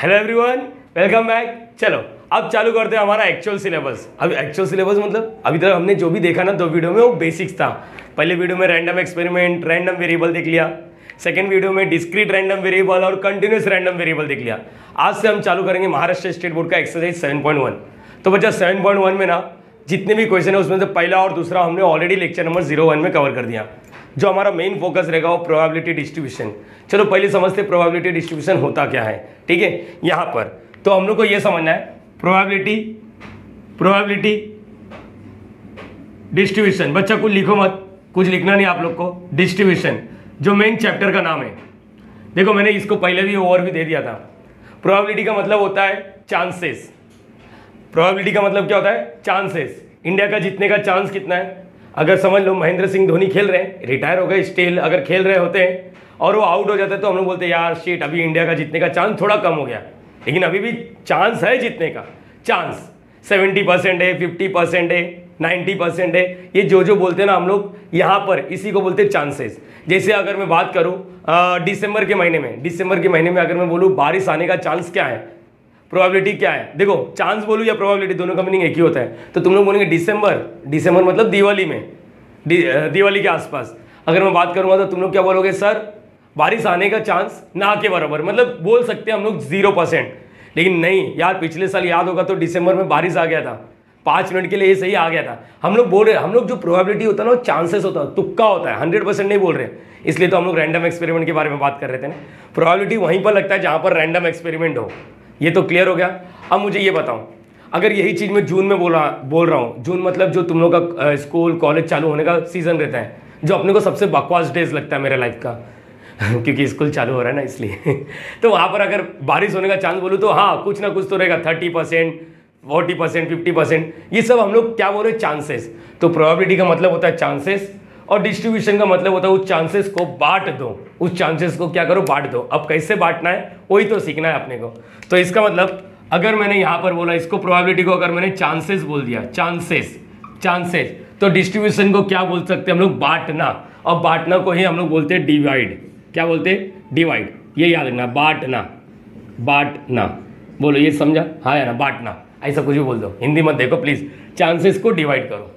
Hello everyone, welcome back. चलो अब चालू करते हैं हमारा एक्चुअल सिलेबस। अब एक्चुअल सिलेबस मतलब अभी तक हमने जो भी देखा ना दो वीडियो में वो बेसिक्स था। पहले वीडियो में रैंडम एक्सपेरिमेंट, रैंडम वेरिएबल देख लिया। सेकंड वीडियो में डिस्क्रीट रैंडम वेरिएबल और कंटिन्यूस रैंडम वेरिएबल देख लिया। आज से हम चालू करेंगे महाराष्ट्र स्टेट बोर्ड का एक्सरसाइज 7.1। तो बच्चा 7.1 में ना जितने भी क्वेश्चन है उसमें से पहला और दूसरा हमने ऑलरेडी लेक्चर नंबर 01 में कवर कर दिया। जो हमारा मेन फोकस रहेगा वो प्रोबेबिलिटी डिस्ट्रीब्यूशन। चलो पहले समझते प्रोबेबिलिटी डिस्ट्रीब्यूशन होता क्या है। ठीक है, यहाँ पर तो हम लोग को ये समझना है प्रोबेबिलिटी डिस्ट्रीब्यूशन। बच्चा कुछ लिखो मत, कुछ लिखना नहीं आप लोग को। डिस्ट्रीब्यूशन जो मेन चैप्टर का नाम है। देखो मैंने इसको पहले भी ओवर भी दे दिया था। प्रोबेबिलिटी का मतलब होता है चांसेस। प्रोबेबिलिटी का मतलब क्या होता है? चांसेस। इंडिया का जीतने का चांस कितना है? अगर समझ लो महेंद्र सिंह धोनी खेल रहे हैं, रिटायर हो गए, स्टिल अगर खेल रहे होते हैं और वो आउट हो जाते हैं तो हम लोग बोलते हैं यार शिट, अभी इंडिया का जीतने का चांस थोड़ा कम हो गया, लेकिन अभी भी चांस है जीतने का। चांस 70% है, 50% है, 90% है। ये जो बोलते हैं ना हम लोग यहाँ पर, इसी को बोलते हैं चांसेस। जैसे अगर मैं बात करूँ दिसंबर के महीने में अगर मैं बोलूँ बारिश आने का चांस क्या है, प्रोबेबिलिटी क्या है? देखो चांस बोलूँ या प्रोबेबिलिटी, दोनों का मीनिंग एक ही होता है। तो तुम लोग बोलेंगे दिसंबर मतलब दिवाली में, दिवाली के आसपास। अगर मैं बात करूँगा तो तुम लोग क्या बोलोगे? सर बारिश आने का चांस ना के बराबर, मतलब बोल सकते हैं हम लोग 0%। लेकिन नहीं यार, पिछले साल याद होगा तो दिसंबर में बारिश आ गया था, 5 मिनट के लिए ये सही आ गया था। हम लोग बोल रहे हैं, हम लोग जो प्रोबेबिलिटी होता है ना वो चांसेस होता है, तुक्का होता है, 100% नहीं बोल रहे। इसलिए तो हम लोग रैंडम एक्सपेरिमेंट के बारे में बात कर रहे थे ना। प्रोबेबिलिटी वहीं पर लगता है जहाँ पर रैंडम एक्सपेरिमेंट हो। ये तो क्लियर हो गया। अब मुझे ये बताओ, अगर यही चीज़ मैं जून में बोल रहा हूँ, जून मतलब जो तुम लोग का स्कूल कॉलेज चालू होने का सीजन रहता है, जो अपने को सबसे बकवास डेज लगता है मेरे लाइफ का क्योंकि स्कूल चालू हो रहा है ना इसलिए तो वहाँ पर अगर बारिश होने का चांस बोलूँ तो हाँ कुछ ना कुछ तो रहेगा, 30%, 40%, 50%। ये सब हम लोग क्या बोल रहे हैं? चांसेस। तो प्रोबेबिलिटी का मतलब होता है चांसेस और डिस्ट्रीब्यूशन का मतलब होता है उस चांसेस को बांट दो। उस चांसेस को क्या करो? बांट दो। अब कैसे बांटना है वही तो सीखना है अपने को। तो इसका मतलब अगर मैंने यहाँ पर बोला इसको, प्रोबेबिलिटी को अगर मैंने चांसेस बोल दिया, चांसेस, तो डिस्ट्रीब्यूशन को क्या बोल सकते हैं हम लोग? बांटना। और बांटना को ही हम लोग बोलते हैं डिवाइड। क्या बोलते हैं? डिवाइड। ये याद रखना, बांटना। बोलो ये समझा? हाँ या ना? बांटना, ऐसा कुछ भी बोल दो, हिंदी मत देखो प्लीज। चांसेस को डिवाइड करो।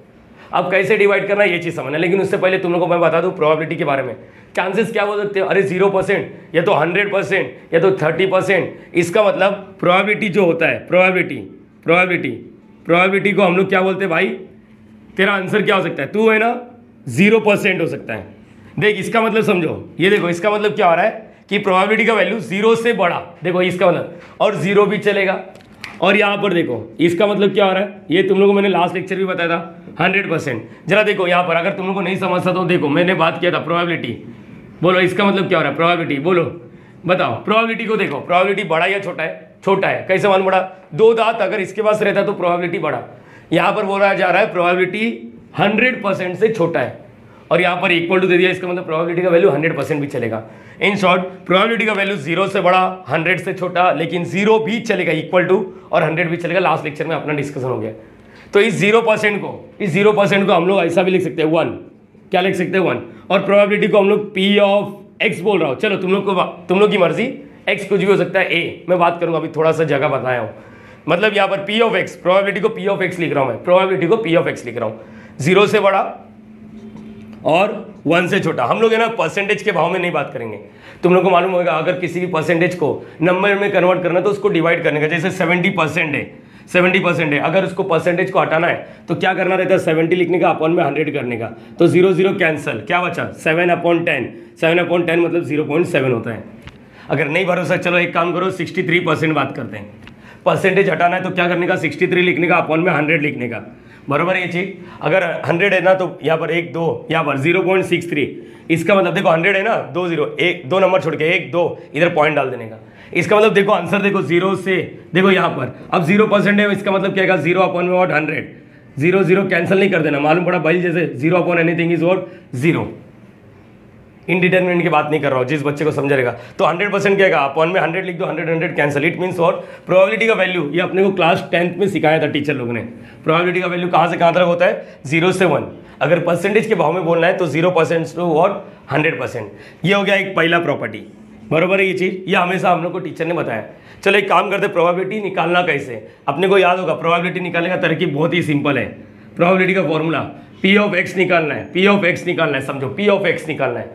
अब कैसे डिवाइड करना ये चीज़ समझना, लेकिन उससे पहले तुम लोगों को मैं बता दूं प्रोबेबिलिटी के बारे में। चांसेस क्या बोल सकते हो? अरे 0% या तो 100% या तो 30%। इसका मतलब प्रोबेबिलिटी जो होता है, प्रोबेबिलिटी को हम लोग क्या बोलते हैं भाई? तेरा आंसर क्या हो सकता है? तू है ना 0% हो सकता है। देख इसका मतलब समझो, ये देखो इसका मतलब क्या हो रहा है कि प्रोबेबिलिटी का वैल्यू 0 से बड़ा, देखो इसका मतलब, और 0 भी चलेगा। और यहाँ पर देखो इसका मतलब क्या हो रहा है, ये तुम लोगों को मैंने लास्ट लेक्चर भी बताया था, 100%। जरा देखो यहाँ पर, अगर तुम लोग को नहीं समझता तो देखो मैंने बात किया था प्रोबेबिलिटी। बोलो इसका मतलब क्या हो रहा है? प्रोबेबिलिटी बोलो, बताओ प्रोबेबिलिटी को। देखो प्रोबेबिलिटी बड़ा या छोटा है? छोटा है। कैसे मान बड़ा? 2 दांत अगर इसके पास रहता तो प्रोबेबिलिटी बड़ा। यहाँ पर बोला जा रहा है प्रोबेबिलिटी 100% से छोटा है, और यहाँ पर इक्वल टू दे दिया, इसका मतलब प्रोबेबिलिटी का वैल्यू 100% भी चलेगा। इन शॉर्ट प्रोबेबिलिटी का वैल्यू 0 से बड़ा, 100 से छोटा, लेकिन 0 भी चलेगा, इक्वल टू, और 100 भी चलेगा। लास्ट लेक्चर में अपना डिस्कशन हो गया। तो इस 0% को हम लोग ऐसा भी लिख सकते हैं 1। क्या लिख सकते हैं? 1। और प्रोबेबिलिटी को हम लोग P ऑफ X बोल रहा हूँ। चलो तुम लोग की मर्जी, X कुछ भी हो सकता है। A मैं बात करूँगा, अभी थोड़ा सा जगह बताया हूँ। मतलब यहाँ पर P ऑफ X, प्रोबेबिलिटी को P ऑफ X लिख रहा हूँ मैं, प्रोबेबिलिटी को P ऑफ X लिख रहा हूँ। 0 से बड़ा और 1 से छोटा। हम लोग है ना परसेंटेज के भाव में नहीं बात करेंगे। तुम लोग को मालूम होगा अगर किसी भी परसेंटेज को नंबर में कन्वर्ट करना तो उसको डिवाइड करने का। जैसे 70% है, अगर उसको परसेंटेज को हटाना है तो क्या करना रहता है? 70 लिखने का, अपॉन में 100 करने का। तो 0 कैंसिल, क्या बचा? 7/10। 7/10 मतलब 0.7 होता है। अगर नहीं भरोसा चलो एक काम करो, 63% बात करते हैं। परसेंटेज हटाना है तो क्या करने का? 63 लिखने का, अपॉन में 100 लिखने का। बरोबर है ये चीज़? अगर 100 है ना तो यहाँ पर 1 2, यहाँ पर 0.63। इसका मतलब देखो 100 है ना, 2 0, 2 नंबर छोड़ के 1 2 इधर पॉइंट डाल देने का। इसका मतलब देखो आंसर देखो 0 से, देखो यहाँ पर अब 0% है, इसका मतलब क्या है? 0/100। 0 कैंसिल नहीं कर देना, मालूम पड़ा भाई? जैसे 0/anything इज व्हाट? 0। इनडिटर्मिनेंट की बात नहीं कर रहा हूँ, जिस बच्चे को समझ रहेगा। तो 100% क्या है? अपॉन में 100 लिख दो, 100 cancel. It means what? Probability का वैल्यू, ये अपने को क्लास 10th में सिखाया था टीचर लोगों ने। प्रोबेबिलिटी का वैल्यू कहाँ से कहाँ तक होता है? 0 से 1। अगर परसेंटेज के भाव में बोलना है तो 0% टू व्हाट? 100%। ये हो गया एक पहला प्रॉपर्टी। बरोबर है ये चीज़, ये हमेशा हम लोग को टीचर ने बताया। चलो एक काम करते, प्रोबेबिलिटी निकालना कैसे, अपने को याद होगा। प्रोबेबिलिटी निकालने का तरकीब बहुत ही सिंपल है। प्रोबेबिलिटी का फॉर्मूला पी ऑफ एक्स निकालना है, पी ऑफ एक्स निकालना है, समझो पी ऑफ एक्स निकालना है,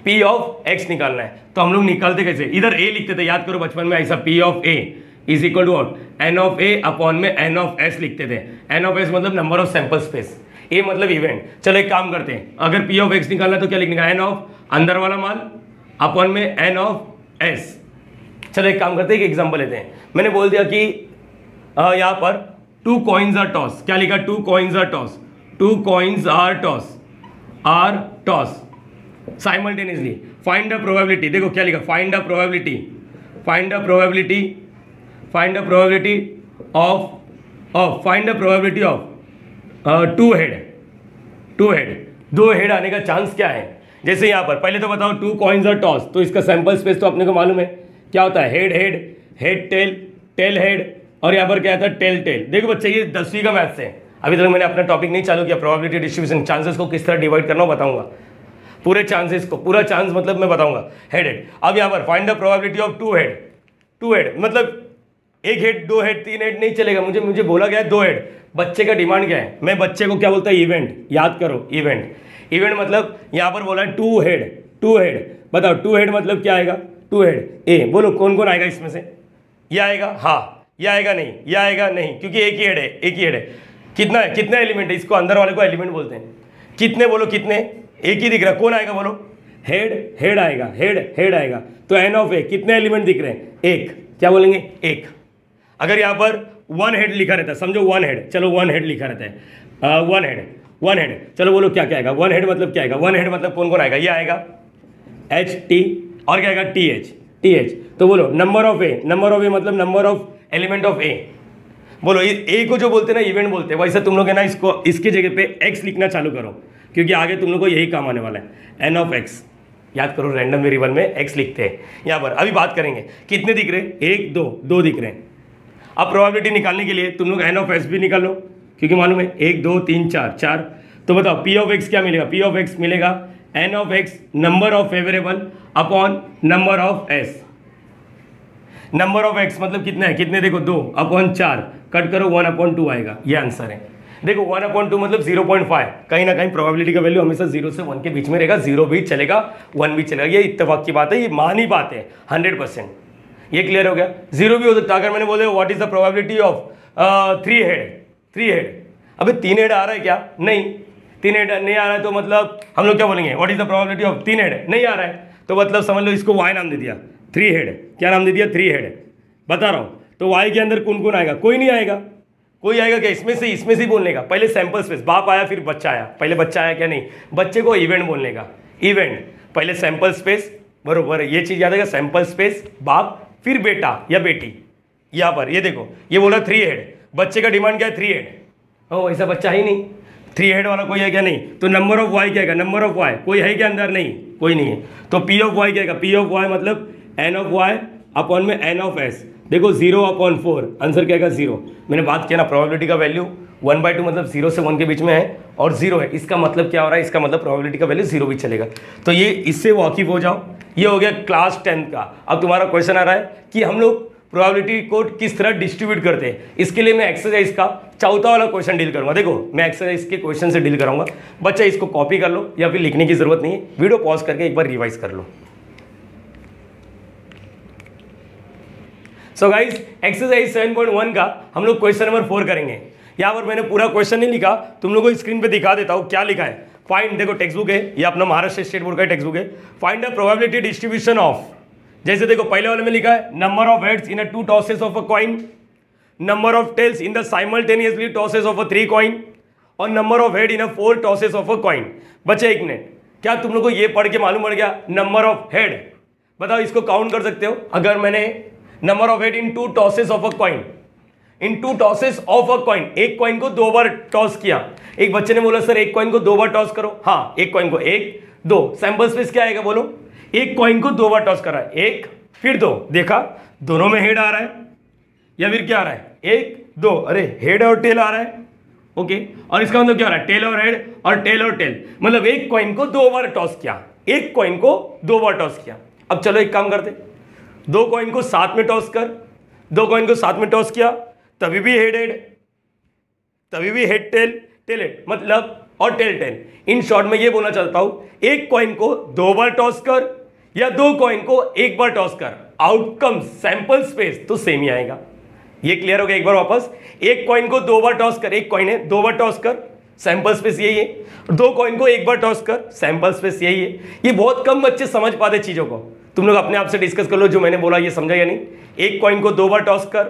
पी ऑफ एक्स निकालना है। तो हम लोग निकालते कैसे, इधर ए लिखते थे, याद करो बचपन में ऐसा, P of A is equal to N of A upon में एन ऑफ एस लिखते थे। एन ऑफ एस मतलब number of sample space, A मतलब इवेंट। चलो एक काम करते हैं, अगर पी ऑफ एक्स निकालना है तो क्या लिखने का, एन ऑफ अंदर वाला माल अपॉन में एन ऑफ एस। चलो एक काम करते हैं, एक एग्जांपल लेते हैं। मैंने बोल दिया कि यहाँ पर 2 कॉइन्स आर टॉस, क्या लिखा, 2 coins are toss, 2 coins are toss simultaneously, find the probability. देखो क्या लिखा, find the probability, find the probability, find the probability of find the probability of 2 head, 2 head आने का चांस क्या है। जैसे यहाँ पर पहले तो बताओ 2 कॉइन्स आर टॉस, तो इसका सैंपल स्पेस तो अपने को मालूम है क्या होता है, head head, head tail, tail head, और यहाँ पर क्या आता है, टेल टेल। देखो बच्चे ये 10वीं का मैथ्स है, अभी तक मैंने अपना टॉपिक नहीं चालू किया। प्रोबेबिलिटी डिस्ट्रीब्यूशन, चांसेस को किस तरह डिवाइड करना बताऊंगा, पूरे चांसेस को, पूरा चांस मतलब मैं बताऊंगा, हेड हेड। अब यहाँ पर find the probability of 2 head, 2 head मतलब 1 हेड, 2 हेड, 3 हेड नहीं चलेगा, मुझे बोला गया है 2 हेड। बच्चे का डिमांड क्या है, मैं बच्चे को क्या बोलता है, इवेंट, याद करो इवेंट। इवेंट मतलब यहाँ पर बोला है 2 हेड, 2 हेड, बताओ 2 हेड मतलब क्या आएगा, 2 हेड। ए बोलो कौन कौन आएगा इसमें से, ये आएगा, हाँ, ये आएगा नहीं, ये आएगा नहीं, क्योंकि एक ही हेड है, एक ही हेड है। कितना है, कितने एलिमेंट है, इसको अंदर वाले को एलिमेंट बोलते हैं। कितने बोलो, कितने, एक ही दिख रहा, कौन आएगा बोलो, हेड, हेड आएगा, हेड, हेड आएगा। तो एन ऑफ ए कितने एलिमेंट दिख रहे हैं, एक, क्या बोलेंगे, एक। अगर यहाँ पर 1 हेड लिखा रहता है, समझो 1 हेड, चलो 1 हेड लिखा रहता है, 1 हेड, 1 हेड, चलो बोलो क्या क्या आएगा, 1 हेड मतलब क्या आएगा, 1 हेड मतलब कौन कौन आएगा, ये आएगा एच टी, और क्या आएगा, टी एच, टी एच। तो बोलो number of A, number of A मतलब number of element of A. बोलो ए को जो बोलते हैं ना इवेंट बोलते हैं, वैसे तुम लोग है ना इसको, इसकी जगह पे एक्स लिखना चालू करो, क्योंकि आगे तुम लोग को यही काम आने वाला है। एन ऑफ एक्स, याद करो रैंडम वेरिएबल में एक्स लिखते हैं। यहाँ पर अभी बात करेंगे कितने दिख रहे हैं, 1 2 2 दिख रहे हैं। अब प्रोबेबिलिटी निकालने के लिए तुम लोग एन ऑफ एस भी निकाल लो, क्योंकि मालूम है 1 2 3 4 4। तो बताओ पी ऑफ एक्स क्या मिलेगा, पी ऑफ एक्स मिलेगा N of x number of favourable upon number of S. Number of x मतलब कितना है, कितने देखो 2 अपॉन 4, कट करो 1/2 आएगा, ये आंसर है। देखो 1/2 मतलब 0.5, कहीं ना कहीं प्रोबेबिलिटी का वैल्यू हमेशा 0 से 1 के बीच में रहेगा, 0 भी चलेगा 1 भी चलेगा, ये इत्तेफाक की बात है, ये मानी बात है 100%। ये क्लियर हो गया, 0 भी हो सकता है। अगर मैंने बोले what is the probability of 3 head, 3 head, अबे 3 हेड आ रहा है क्या, नहीं 3 हेड नहीं आ रहा है, तो मतलब हम लोग क्या बोलेंगे, what is the probability of 3 head, नहीं आ रहा है, तो मतलब समझ लो इसको वाई नाम दे दिया, 3 हेड, क्या नाम दे दिया, 3 हेड, बता रहा हूँ। तो वाई के अंदर कौन कौन आएगा, कोई नहीं आएगा, कोई आएगा क्या, इसमें से ही बोलने का, पहले सैंपल स्पेस, बाप आया फिर बच्चा आया, पहले बच्चा आया क्या, नहीं, बच्चे को इवेंट बोलने का, इवेंट, पहले सैंपल स्पेस, बरोबर है, ये चीज याद है, सैंपल स्पेस, बाप फिर बेटा या बेटी। यहाँ पर ये देखो, ये बोला 3 हेड, बच्चे का डिमांड क्या है, 3 हेड, ओ ऐसा बच्चा ही नहीं, 3 हेड वाला कोई है क्या, नहीं, तो नंबर ऑफ वाई क्या है, नंबर ऑफ वाई कोई है क्या अंदर, नहीं कोई नहीं है, तो पी ऑफ वाई क्या है, पी ऑफ वाई मतलब एन ऑफ वाई अपॉन में एन ऑफ एस। देखो 0/4, आंसर क्या है 0। मैंने बात किया ना, प्रोबेबिलिटी का वैल्यू 1/2 मतलब 0 से 1 के बीच में है, और 0 है, इसका मतलब क्या हो रहा है, इसका मतलब प्रोबेबिलिटी का वैल्यू 0 भी चलेगा। तो ये इससे वाकिफ हो जाओ, ये हो गया क्लास 10 का। अब तुम्हारा क्वेश्चन आ रहा है कि हम लोग प्रोबेबिलिटी को किस तरह डिस्ट्रीब्यूट करते हैं। इसके लिए मैं एक्सरसाइज का चौथा वाला क्वेश्चन डील करूंगा। देखो मैं एक्सरसाइज के क्वेश्चन से डील कराऊंगा, बच्चा इसको कॉपी कर लो या फिर लिखने की जरूरत नहीं है, वीडियो पॉज करके एक बार रिवाइज कर लो। सो गाइस एक्सरसाइज 7.1 का हम लोग क्वेश्चन नंबर 4 करेंगे। यहाँ पर मैंने पूरा क्वेश्चन नहीं लिखा, तुम लोगों को स्क्रीन पे दिखा देता हूँ क्या लिखा है। फाइंड, देखो टेक्स्ट बुक है, ये अपना महाराष्ट्र स्टेट बोर्ड का टेक्स्ट बुक है। Find the probability distribution of, जैसे देखो पहले वाले में लिखा है number of heads in 2 tosses of a coin, number of tails in the simultaneously tosses of a 3 coin, और number of head in 4 tosses of a coin. बच्चे एक मिनट, क्या तुम लोग को ये पढ़ के मालूम पड़ गया नंबर ऑफ हेड? बताओ इसको काउंट कर सकते हो? अगर मैंने number of head in 2 tosses of a coin, in 2 tosses of a coin, एक कॉइन को 2 बार टॉस किया। एक बच्चे ने बोला सर एक कॉइन को 2 बार टॉस करो। हाँ, एक कॉइन को 1 2, सैंपल स्पेस क्या आएगा बोलो? एक कॉइन को 2 बार टॉस करा, 1 फिर 2, देखा दोनों में हेड आ रहा है या फिर क्या आ रहा है 1 2, अरे हेड और टेल आ रहा है। ओके, और इसका मतलब क्या आ रहा है टेल और हेड और टेल और टेल, मतलब एक कॉइन को 2 बार टॉस किया, एक कॉइन को 2 बार टॉस किया। अब चलो एक काम करते, दो कॉइन को साथ में टॉस कर, दो कॉइन को साथ में टॉस किया तभी भी हेड हेड, तभी भी हेड टेल, टेल हेड मतलब और टेल टेल। इन शॉर्ट में ये बोलना चाहता हूं, एक कॉइन को 2 बार टॉस कर या 2 कॉइन को 1 बार टॉस कर, आउटकम सैंपल स्पेस तो सेम ही आएगा। ये क्लियर हो गया? एक बार वापस, एक कॉइन को 2 बार टॉस कर, एक कॉइन है 2 बार टॉस कर, सैंपल स्पेस यही है। 2 कॉइन को 1 बार टॉस कर, सैंपल स्पेस यही है। ये बहुत कम बच्चे समझ पाते चीजों को, तुम लोग अपने आप से डिस्कस कर लो जो मैंने बोला ये समझा या नहीं। एक कॉइन को 2 बार टॉस कर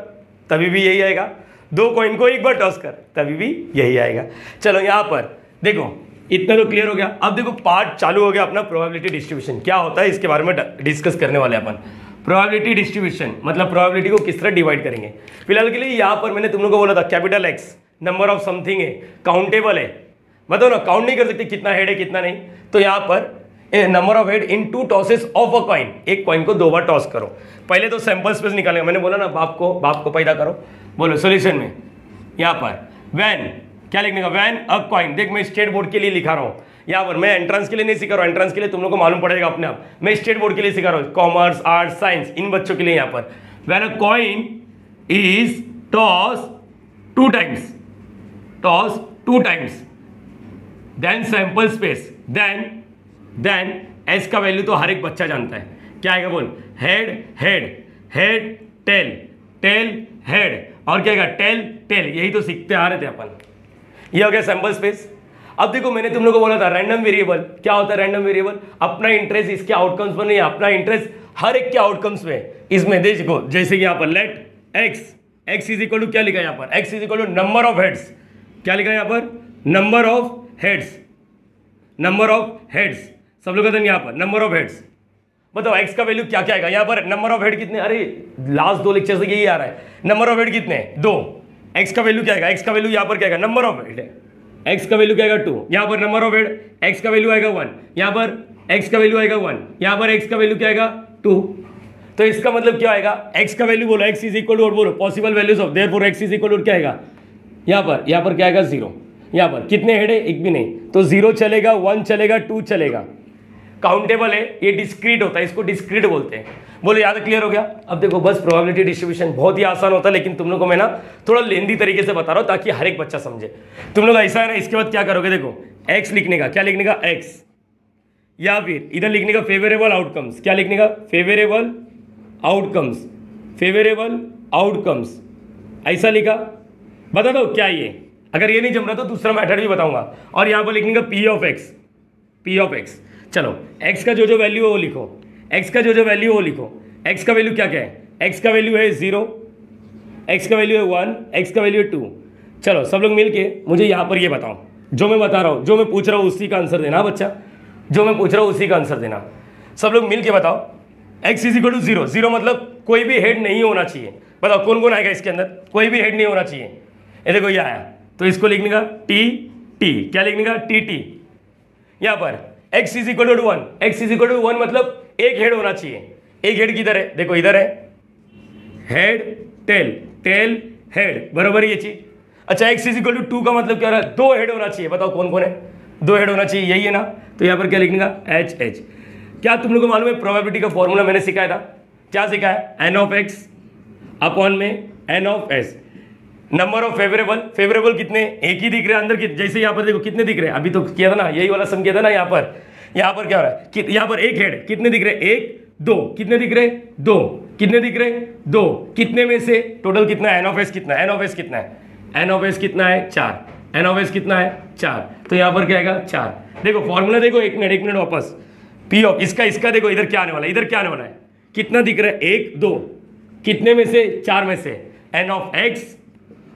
तभी भी यही आएगा, 2 कॉइन को 1 बार टॉस कर तभी भी यही आएगा। चलो यहां पर देखो, इतना तो क्लियर हो गया। अब देखो पार्ट चालू हो गया अपना प्रोबेबिलिटी डिस्ट्रीब्यूशन। क्या होता है इसके बारे में डिस्कस करने वाले अपन। प्रोबेबिलिटी डिस्ट्रीब्यूशन मतलब प्रोबेबिलिटी को किस तरह डिवाइड करेंगे। फिलहाल के लिए यहाँ पर मैंने तुम लोगों को बोला था capital x number of something है, काउंटेबल है, बताओ ना, काउंट नहीं कर सकते कितना हेड है कितना नहीं। तो यहाँ पर number of head in 2 tosses of a coin, एक कॉइन को 2 बार टॉस करो। पहले तो सैंपल स्पेस निकालेंगे, मैंने बोला ना बाप को पैदा करो। बोलो सोल्यूशन में यहाँ पर वैन क्या लिखने का, वैन अ कॉइन। देख मैं स्टेट बोर्ड के लिए लिखा रहा हूँ, यहाँ पर मैं एंट्रेंस के लिए नहीं सिखा रहा हूँ, एंट्रेंस के लिए तुम लोग को मालूम पड़ेगा अपने आप, मैं स्टेट बोर्ड के लिए सिखा रहा हूँ, कॉमर्स आर्ट्स साइंस इन बच्चों के लिए। यहाँ पर when a coin is toss 2 times, toss 2 times, then sample space, then S का वैल्यू तो हर एक बच्चा जानता है, क्या आएगा बोल, head head head tail tail head, और क्या आएगा टेल टेल, यही तो सीखते आ रहे थे अपन। ये हो गया सैंपल स्पेस। अब देखो मैंने तुम लोगों को बोला था रैंडम वेरिएबल, क्या होता है रैंडम वेरिएबल, अपना इंटरेस्ट इसके आउटकम्स पर नहीं, अपना इंटरेस्ट हर एक के आउटकम्स में। इसमें देखो जैसे कि यहाँ पर let x is equal to क्या लिखा है यहाँ पर, x is equal to number of heads, क्या लिखा है यहाँ पर, number of heads, number of heads, सब लोग कहते हैं यहाँ पर नंबर ऑफ हेड्स। बताओ एक्स का वैल्यू क्या क्या आएगा यहाँ पर, नंबर ऑफ हेड कितने, अरे लास्ट 2 लेक्चर से यही आ रहा है, नंबर ऑफ हेड कितने 2, एक्स का वैल्यू क्या आएगा, एक्स का वैल्यू यहाँ पर क्या आएगा, नंबर ऑफ हेड, एक्स का वैल्यू क्या आएगा 2, यहाँ पर नंबर ऑफ हेड, एक्स का वैल्यू आएगा 1, यहाँ पर एक्स का वैल्यू आएगा 1, यहाँ पर एक्स का वैल्यू क्या आएगा 2। तो इसका मतलब क्या आएगा, एक्स का वैल्यू बोलो, एक्स इज इक्वल टू, और बोलो possible values of, therefore x is equal to क्या आएगा, यहाँ पर क्या आएगा 0, यहाँ पर कितने हेड है, एक भी नहीं, तो 0 चलेगा, 1 चलेगा, 2 चलेगा। काउंटेबल है, ये डिस्क्रीट होता है, इसको डिस्क्रीट बोलते हैं। बोलो याद क्लियर हो गया। अब देखो बस प्रोबेबिलिटी डिस्ट्रीब्यूशन बहुत ही आसान होता है, लेकिन तुम लोग को मैं ना थोड़ा लेंदी तरीके से बता रहा हूँ ताकि हर एक बच्चा समझे। तुम लोग ऐसा है ना, इसके बाद क्या करोगे, देखो एक्स लिखने का, क्या लिखने का एक्स, या फिर इधर लिखने का फेवरेबल आउटकम्स, क्या लिखने का फेवरेबल आउटकम्स, फेवरेबल आउटकम्स, ऐसा लिखा। बता दो क्या ये, अगर ये नहीं जम रहा तो दूसरा मेथड भी बताऊंगा। और यहाँ पर लिखने का P of x, P of x. चलो x का जो वैल्यू है वो लिखो, x का जो वैल्यू है वो लिखो। x का वैल्यू क्या क्या है, x का वैल्यू है 0, x का वैल्यू है 1, x का वैल्यू है 2। चलो सब लोग मिलके मुझे यहाँ पर ये बताओ, जो मैं बता रहा हूँ, जो मैं पूछ रहा हूँ उसी का आंसर देना बच्चा, जो मैं पूछ रहा हूँ उसी का आंसर देना। सब लोग मिल के बताओ x इज इक्वल टू 0, 0 मतलब कोई भी हेड नहीं होना चाहिए। बताओ कौन कौन आएगा इसके अंदर, कोई भी हेड नहीं होना चाहिए। ये देखो ये आया, तो इसको लिखने का टी, क्या लिखने का टी। यहाँ पर x is equal to 1, x is equal to 1 मतलब एक हेड होना चाहिए। एक हेड किधर है, देखो इधर है, हेड टेल टेल हेड, बराबर ये चीज। अच्छा x इज इक्वल टू 2 का मतलब क्या रहा है, 2 हेड होना चाहिए। बताओ कौन कौन है, 2 हेड होना चाहिए, यही है ना। तो यहाँ पर क्या लिखने का एच। क्या तुम लोग को मालूम है प्रोबेबिलिटी का फॉर्मूला मैंने सिखाया था, क्या सिखाया, एन ऑफ एक्स अपॉन में N of S, number of favourable कितने, एक ही दिख रहे हैं अंदर, जैसे यहाँ पर देखो कितने दिख रहे हैं, अभी तो किया था ना, यही वाला सम किया था ना। यहाँ पर क्या हो रहा है, यहाँ पर एक हेड कितने दिख रहे, 1 2, कितने दिख रहे 2, कितने दिख रहे 2, कितने में से टोटल कितना है, एन ऑफ एस कितना है, एन ऑफ एस कितना है, एन ऑफ एस कितना है 4, एन ऑफ एस कितना है 4। तो यहाँ पर क्या आएगा 4। देखो फॉर्मूला देखो, एक मिनट वापस, पी ऑफ इसका देखो इधर क्या आने वाला है, इधर क्या आने वाला है, कितना दिख रहा है 1 2, कितने में से 4 में से, एन ऑफ एक्स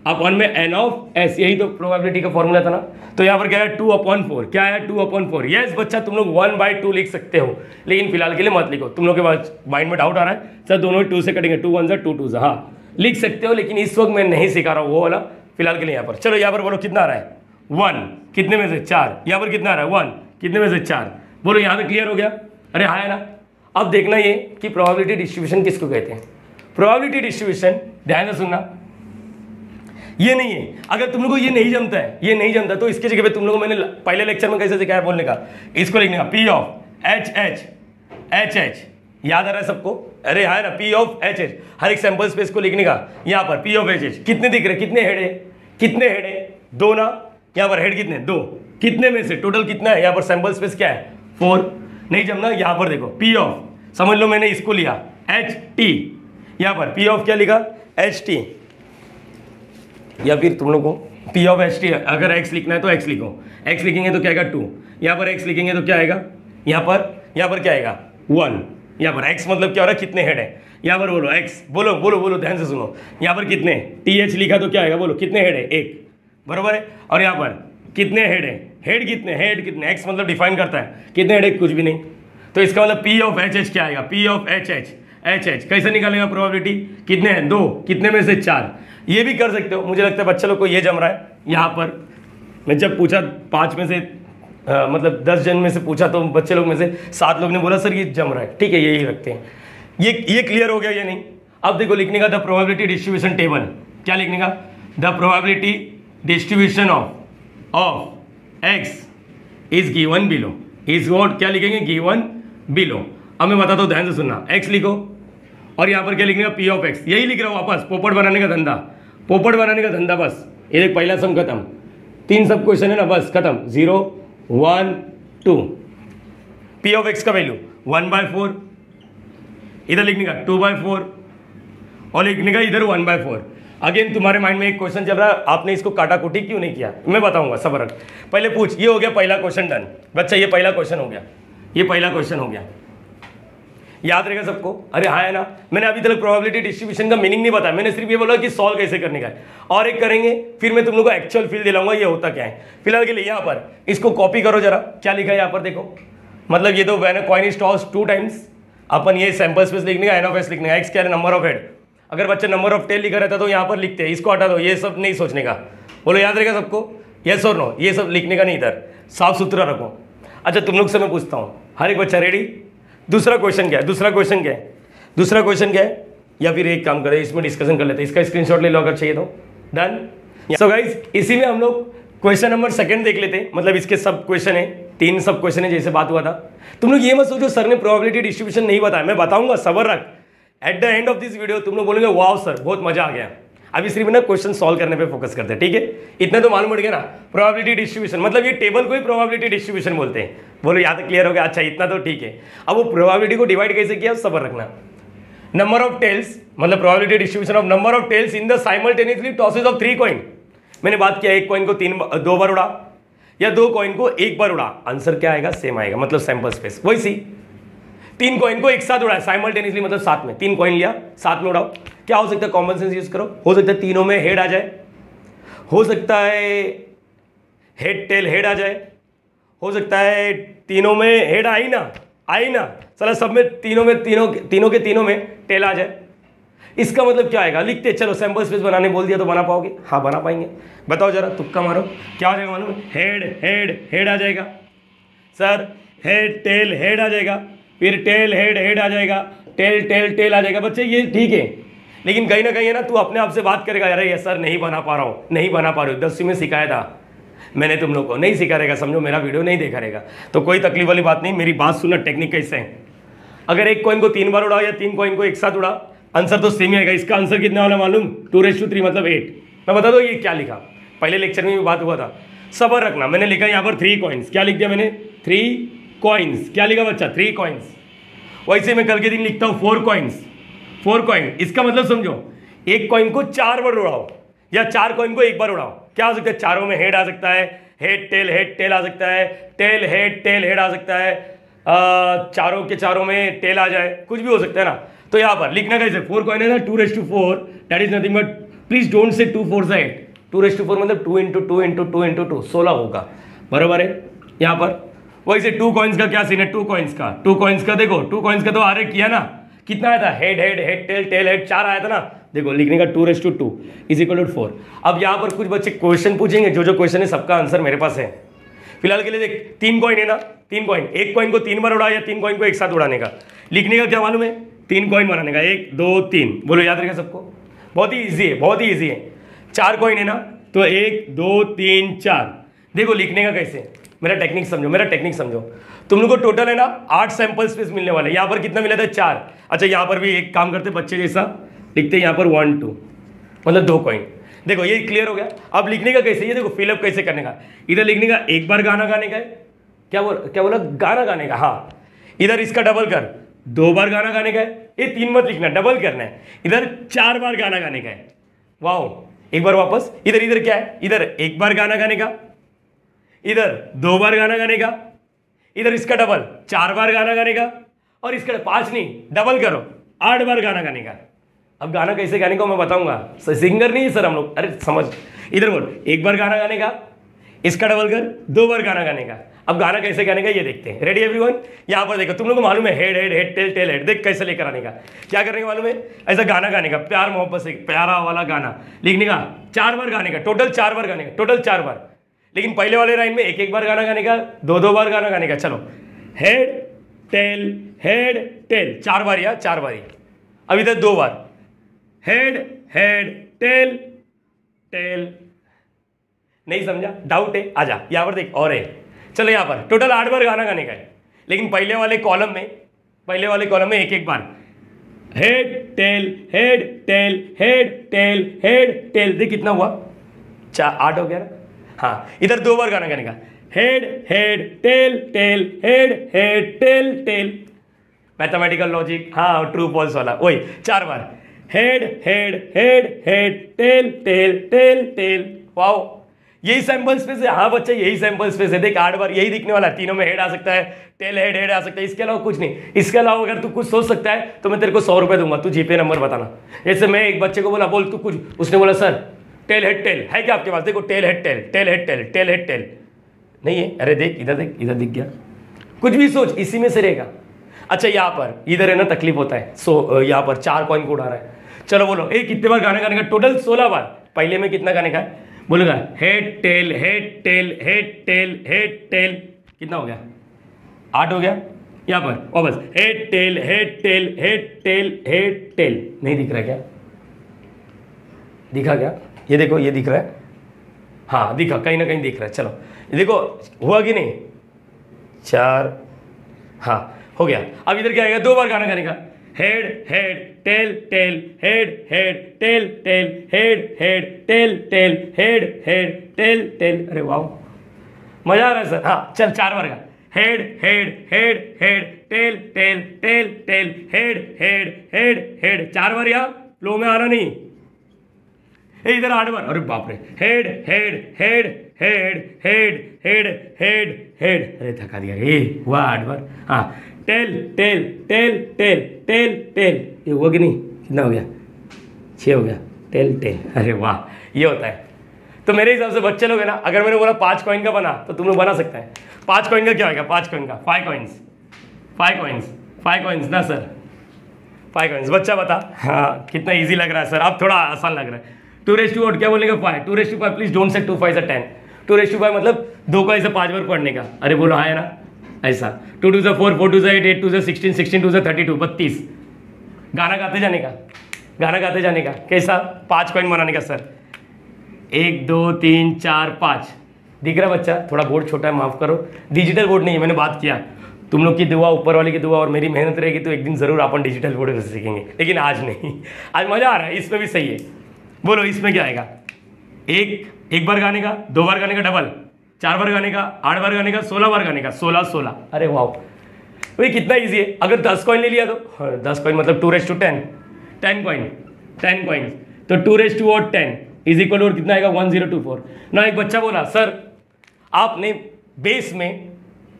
अपॉन में एन ऑफ एस, यही तो प्रोबेबिलिटी का फॉर्मूला था ना। तो यहाँ पर क्या है 2/4, क्या है 2/4। यस बच्चा तुम लोग 1/2 लिख सकते हो, लेकिन फिलहाल के लिए मत लिखो। तुम लोग के पास माइंड में डाउट आ रहा है सर दोनों 2 से कटेंगे, 2 1 2 2, हाँ लिख सकते हो, लेकिन इस वक्त मैं नहीं सिखा रहा हूँ वो वाला, फिलहाल के लिए यहाँ पर। चलो यहाँ पर बोलो कितना आ रहा है 1, कितने में से 4, यहाँ पर कितना आ रहा है 1, कितने में से 4, बोलो यहाँ तक क्लियर हो गया। अरे हाँ है ना। अब देखना ये कि प्रोबेबिलिटी डिस्ट्रीब्यूशन किसको कहते हैं। प्रोबेबिलिटी डिस्ट्रीब्यूशन ध्यान से सुनना, ये नहीं है, अगर तुम लोग को ये नहीं जमता है, ये नहीं जमता तो इसकी जगह पे तुम लोगों को मैंने पहले लेक्चर में कैसे सिखाया बोलने का, इसको लिखने का P of H H H H, याद आ रहा है सबको? अरे है ना, पी ऑफ एच एच, हर एक सैंपल स्पेस को लिखने का यहाँ पर पी ऑफ एच एच कितने दिख रहे, कितने हेड है, कितने हेड है, 2 ना, यहाँ पर हेड कितने 2, कितने में से टोटल कितना है, यहाँ पर सैंपल स्पेस क्या है 4, नहीं जमना, यहाँ पर देखो पी ऑफ, समझ लो मैंने इसको लिया एच टी, यहाँ पर पी ऑफ क्या लिखा एच टी, या फिर तुम लोग को पी ऑफ एच टी, अगर एक्स लिखना है तो एक्स लिखो, एक्स लिखेंगे तो क्या आएगा 2, यहाँ पर एक्स लिखेंगे तो क्या आएगा, यहाँ पर क्या आएगा 1, यहाँ पर एक्स मतलब क्या हो रहा है कितने हेड है, यहाँ पर बोलो एक्स, बोलो बोलो बोलो ध्यान से सुनो, यहाँ पर कितने टी एच लिखा तो क्या आएगा, बोलो कितने हेड है 1, बराबर है, और यहाँ पर कितने हेड है, हेड कितने, एक्स मतलब डिफाइन करता है कितने हेड है, कुछ भी नहीं, तो इसका मतलब पी ऑफ एच एच क्या आएगा, पी ऑफ एच एच कैसे निकालेगा प्रोबेबिलिटी, कितने हैं 2, कितने में से 4, ये भी कर सकते हो, मुझे लगता है बच्चे लोग को ये जम रहा है। यहाँ पर मैं जब पूछा 5 में से मतलब 10 जन में से पूछा तो बच्चे लोग में से 7 लोग ने बोला सर ये जम रहा है, ठीक है यही रखते हैं, ये क्लियर हो गया ये नहीं। अब देखो लिखने का द प्रोबेबिलिटी डिस्ट्रीब्यूशन टेबल, क्या लिखने का, the probability distribution of x is given below, is what, क्या लिखेंगे गिवन बिलो। अब मैं बताता हूँ ध्यान से सुनना, एक्स लिखो और यहाँ पर क्या लिखने का पी ऑफ एक्स, यही लिख रहा हूँ वापस, पोपट बनाने का धंधा, पोपट बनाने का धंधा बस, ये देख पहला सम खत्म, 3 सब क्वेश्चन है ना, बस खत्म, 0 1 2, पी ऑफ एक्स का वैल्यू 1/4, इधर लिखने का 2/4 और लिखने का इधर 1/4। अगेन तुम्हारे माइंड में एक क्वेश्चन चल रहा है, आपने इसको काटाकुटी क्यों नहीं किया, मैं बताऊंगा, सबर रख, पहले पूछ, ये हो गया पहला क्वेश्चन डन, बच्चा ये पहला क्वेश्चन हो गया, ये पहला क्वेश्चन हो गया, याद रहेगा सबको? अरे हाँ है ना, मैंने अभी तक प्रोबेबिलिटी डिस्ट्रीब्यूशन का मीनिंग नहीं बताया, मैंने सिर्फ ये बोला कि सॉल्व कैसे करने का है, और एक करेंगे फिर मैं तुम लोग को एक्चुअल फील दिलाऊंगा ये होता क्या है। फिलहाल के लिए यहाँ पर इसको कॉपी करो जरा, क्या लिखा है यहाँ पर देखो, मतलब ये तो when a coin is tossed 2 times, अपन ये सैंपल स्पेस लिखने का, एन ऑफ एस लिखने का, एक्स क्या है नंबर ऑफ हेड, अगर बच्चा नंबर ऑफ टेल लिखा रहता तो यहाँ पर लिखते हैं, इसको हटा दो, ये सब नहीं सोचने का, बोलो याद रहेगा सबको, यस और नो, ये सब लिखने का नहीं, इधर साफ सुथरा रखो। अच्छा तुम लोग से मैं पूछता हूँ, हर एक बच्चा रेडी, दूसरा क्वेश्चन क्या है, दूसरा क्वेश्चन क्या है, या फिर एक काम करें इसमें डिस्कशन कर लेते हैं, इसका स्क्रीनशॉट ले लो अगर चाहिए तो, डन। सो गाइस इसी में हम लोग क्वेश्चन नंबर 2 देख लेते हैं, मतलब इसके सब क्वेश्चन है, 3 सब क्वेश्चन है जैसे बात हुआ था। तुम लोग ये मत सोचो सर ने प्रोबेबिलिटी डिस्ट्रीब्यूशन नहीं बताया, मैं बताऊंगा, सबर रख, at the end of this video तुम लोग बोलोगे वाओ सर बहुत मजा आ गया। अभी सिर्फ ना क्वेश्चन सॉल्व करने पे फोकस करते हैं, ठीक है, इतना तो मालूम पड़ गया ना, प्रोबेबिलिटी डिस्ट्रीब्यूशन मतलब ये टेबल को ही प्रोबेबिलिटी डिस्ट्रीब्यूशन बोलते हैं, बोलो यहाँ तक क्लियर हो गया, अच्छा इतना तो ठीक है। अब वो प्रोबेबिलिटी को डिवाइड कैसे किया, सबर रखना, नंबर ऑफ टेल्स मतलब probability distribution of number of tails in the simultaneously tosses of 3 coin, मैंने बात किया एक कॉइन को 2 बार उड़ा या 2 कॉइन को 1 बार उड़ा, आंसर क्या आएगा सेम आएगा, मतलब सैंपल स्पेस वही सी, 3 कॉइन को एक साथ उड़ाया साइमल्टेनियसली मतलब साथ में, 3 कॉइन लिया साथ में उड़ाओ, क्या हो सकता है, कॉमन सेंस यूज करो, हो सकता है तीनों में हेड आ जाए, हो सकता है हेड टेल हेड आ जाए, हो सकता है तीनों में हेड आई ना चला, सब में तीनों के तीनों में टेल आ जाए, इसका मतलब क्या आएगा, लिखते चलो सैंपल स्पेस बनाने बोल दिया तो बना पाओगे, हाँ बना पाएंगे, बताओ जरा तुक्का मारो, क्या हो जाएगा मालूम, हेड आ जाएगा सर, हेड टेल हेड आ जाएगा, फिर टेल हेड आ जाएगा, टेल आ जाएगा, बच्चे ये ठीक है, लेकिन कहीं ना कहीं है ना तू अपने आप से बात करेगा, अरे ये सर नहीं बना पा रहा हूँ, 10वीं में सिखाया था मैंने तुम लोग को, नहीं सिखा रहेगा समझो, मेरा वीडियो नहीं देखा रहेगा तो कोई तकलीफ वाली बात नहीं, मेरी बात सुनना, टेक्निक कैसे है, अगर एक कॉइन को 3 बार उड़ाओ या 3 कॉइन को एक साथ उड़ा, आंसर तो सेम ही आएगा, इसका आंसर कितना वाला मालूम, 2�3 मतलब 8। मैं बता दो ये क्या लिखा, पहले लेक्चर में भी बात हुआ था, सबर रखना, मैंने लिखा यहाँ पर 3 कॉइन्स, क्या लिख दिया मैंने 3 कॉइन्स, क्या लिखा बच्चा 3 कॉइन्स, वैसे मैं कल के दिन लिखता हूँ 4 कॉइन, इसका मतलब समझो एक कॉइन को 4 बार उड़ाओ या 4 कॉइन को 1 बार उड़ाओ, क्या हो सकता है, चारों में हेड आ सकता है, हेड टेल आ सकता है, टेल हेड आ सकता है, चारों के चारों में टेल आ जाए, कुछ भी हो सकता है ना। तो यहाँ पर लिखना कैसे, 4 कॉइन है ना, 2⁴, that is nothing but, please don't say 2 4 8, 2⁴ मतलब 2 × 2 × 2 × 2 16 होगा, बराबर है। यहाँ पर वैसे 2 कॉइन्स का क्या सीन है, 2 कॉइन्स का देखो, 2 कॉइन्स का तो आरे किया ना, कितना आया था, हेड टेल हेड 4 आया था ना, देखो लिखने का 2⁴ = 4। अब यहाँ पर कुछ बच्चे क्वेश्चन पूछेंगे, जो क्वेश्चन है सबका आंसर मेरे पास है, फिलहाल के लिए देख 3 कॉइन है ना, 3 कॉइन, एक कॉइन को 3 बार उड़ा या 3 कॉइन को एक साथ उड़ाने का, लिखने का क्या मालूम है, 3 कॉइन बनाने का, 1 2 3, बोलो याद रहेगा सबको, बहुत ही ईजी है 4 कॉइन है ना, तो 1 2 3 4, देखो लिखने का कैसे, मेरा टेक्निक समझो, मेरा टेक्निक समझो। तुम लोग को टोटल है ना 8 सैंपल स्पेस मिलने वाले। यहाँ पर कितना मिला था 4। अच्छा यहाँ पर भी एक काम करते बच्चे जैसा लिखते हैं, यहाँ पर 1 2 मतलब 2 कॉइन। देखो ये क्लियर हो गया। अब लिखने का कैसे, ये देखो फिलअप कैसे करने का। इधर लिखने का एक बार गाना गाने का है, क्या बोला गाना गाने का, हाँ। इधर इसका डबल कर 2 बार गाना गाने का है, ये 3 मत लिखना, डबल करना है। इधर 4 बार गाना गाने का है। वाओ, एक बार वापस इधर क्या है, इधर 1 बार गाना गाने का, इधर 2 बार गाना गाने का, इधर इसका डबल 4 बार गाना गाने का, और इसका 5 नहीं डबल करो 8 बार गाना गाने का। अब गाना कैसे गाने का मैं बताऊंगा, सिंगर नहीं है सर हम लोग, अरे समझ। इधर बोल 1 बार गाना गाने का, इसका डबल कर 2 बार गाना गाने का। अब गाना कैसे गाने का ये देखते हैं। रेडी एवरीवन, यहाँ पर देखो तुम लोग को मालूम है head head head tail tail head, देख कैसे लेकर आने का, क्या करने का मालूम है, ऐसा गाना गाने का, प्यार मोहब्बत से प्यारा वाला गाना लिखने का, 4 बार गाने का, टोटल 4 बार गाने का, टोटल 4 बार। लेकिन पहले वाले लाइन में 1 बार गाना गाने का, 2 बार गाना गाने का। चलो हेड टेल 4 बार या 4 बार। अब इधर 2 बार हेड टेल टेल। नहीं समझा, डाउट है, आजा यहाँ पर देख और है। चलो यहाँ पर टोटल 8 बार गाना गाने का है, लेकिन पहले वाले कॉलम में 1 बार हेड टेल। देख कितना हुआ, 8 हो गया ना। हाँ इधर 2 बार गाना गाने का, head tail tail. Mathematical logic, हाँ ट्रू फॉल्स वाला वही 4 बार हेड टेल। वाओ, यही सैंपल स्पेस है। हाँ बच्चा यही सैंपल स्पेस है, देख 8 बार यही दिखने वाला है। तीनों में हेड आ सकता है, टेल हेड आ सकता है, इसके अलावा कुछ नहीं। इसके अलावा अगर तू कुछ सोच सकता है तो मैं तेरे को 100 रुपये दूंगा, तू जीपे नंबर बताना। जैसे मैं एक बच्चे को बोला बोल तू कुछ, उसने बोला सर टेल हेड टेल है क्या आपके पास, देखो टेल हेड टेल नहीं है। अरे देख इधर दिख गया, कुछ भी सोच इसी में से रहेगा। अच्छा यहाँ पर इधर है ना तकलीफ होता है, सो यहाँ पर 4 कॉइन को उड़ा रहा है। चलो बोलो कितने बार गाना गाने का, टोटल 16 बार। पहले में कितना गाने का है बोलेगा, हेड टेल कितना हो गया, 8 हो गया। यहाँ पर वापस हेड टेल। नहीं दिख रहा क्या, दिखा क्या, ये देखो ये दिख रहा है, हाँ दिखा, कहीं ना कहीं दिख रहा है। चलो ये देखो हुआ कि नहीं, 4, हाँ हो गया। अब इधर क्या आएगा, 2 बार गाना गाने का, हेड टेल टेल। अरे वाह मजा आ रहा है सर। हाँ चल 4 बार का, हेड टेल 4 बार। या फ्लो में आना नहीं, इधर 8 बार। अरे बाप रे, हेड। अरे थका दिया, हुआ 8 बार। हाँ टेल। ये हुआ कि नहीं, कितना हो गया, 6 हो गया, टेल। अरे वाह, ये होता है। तो मेरे हिसाब से बच्चे लोग है ना, अगर मैंने बोला 5 कॉइन का बना तो तुम लोग बना सकते हैं। 5 कॉइन का क्या होगा, 5 कॉइन का 5 कॉइन्स ना सर, 5 कॉइन्स। बच्चा बता, हाँ कितना इजी लग रहा है सर, अब थोड़ा आसान लग रहा है। 2 क्या बोलेगा 5, 2 प्लीज डोंट से 2 5 10। 2 मतलब 2 का ऐसे 5 बार पढ़ने का। अरे बोलो हाँ है ना, ऐसा 2 2 4 4 2 8 8 2 16 16 2 32 32। गाना गाते जाने का कैसा, 5 कॉइन बनाने का सर। 1 2 3 4 5 दिख रहा बच्चा, थोड़ा बोर्ड छोटा है माफ करो, डिजिटल बोर्ड नहीं है, मैंने बात किया। तुम लोग की दुआ, ऊपर वाले की दुआ और मेरी मेहनत रहेगी तो एक दिन जरूर अपन डिजिटल बोर्ड से सीखेंगे, लेकिन आज नहीं। आज मजा आ रहा है, इसमें भी सही है। बोलो इसमें क्या आएगा, एक बार गाने का, 2 बार गाने का डबल, 4 बार गाने का, 8 बार गाने का, 16 बार गाने का, 16। अरे वाह भाई कितना इजी है। अगर 10 कॉइन ले लिया तो 10 कॉइन मतलब 2 10 10 कॉइन तो 2 10 इज इक्वल टू कितना आएगा, 1024 ना। एक बच्चा बोला सर आपने बेस में,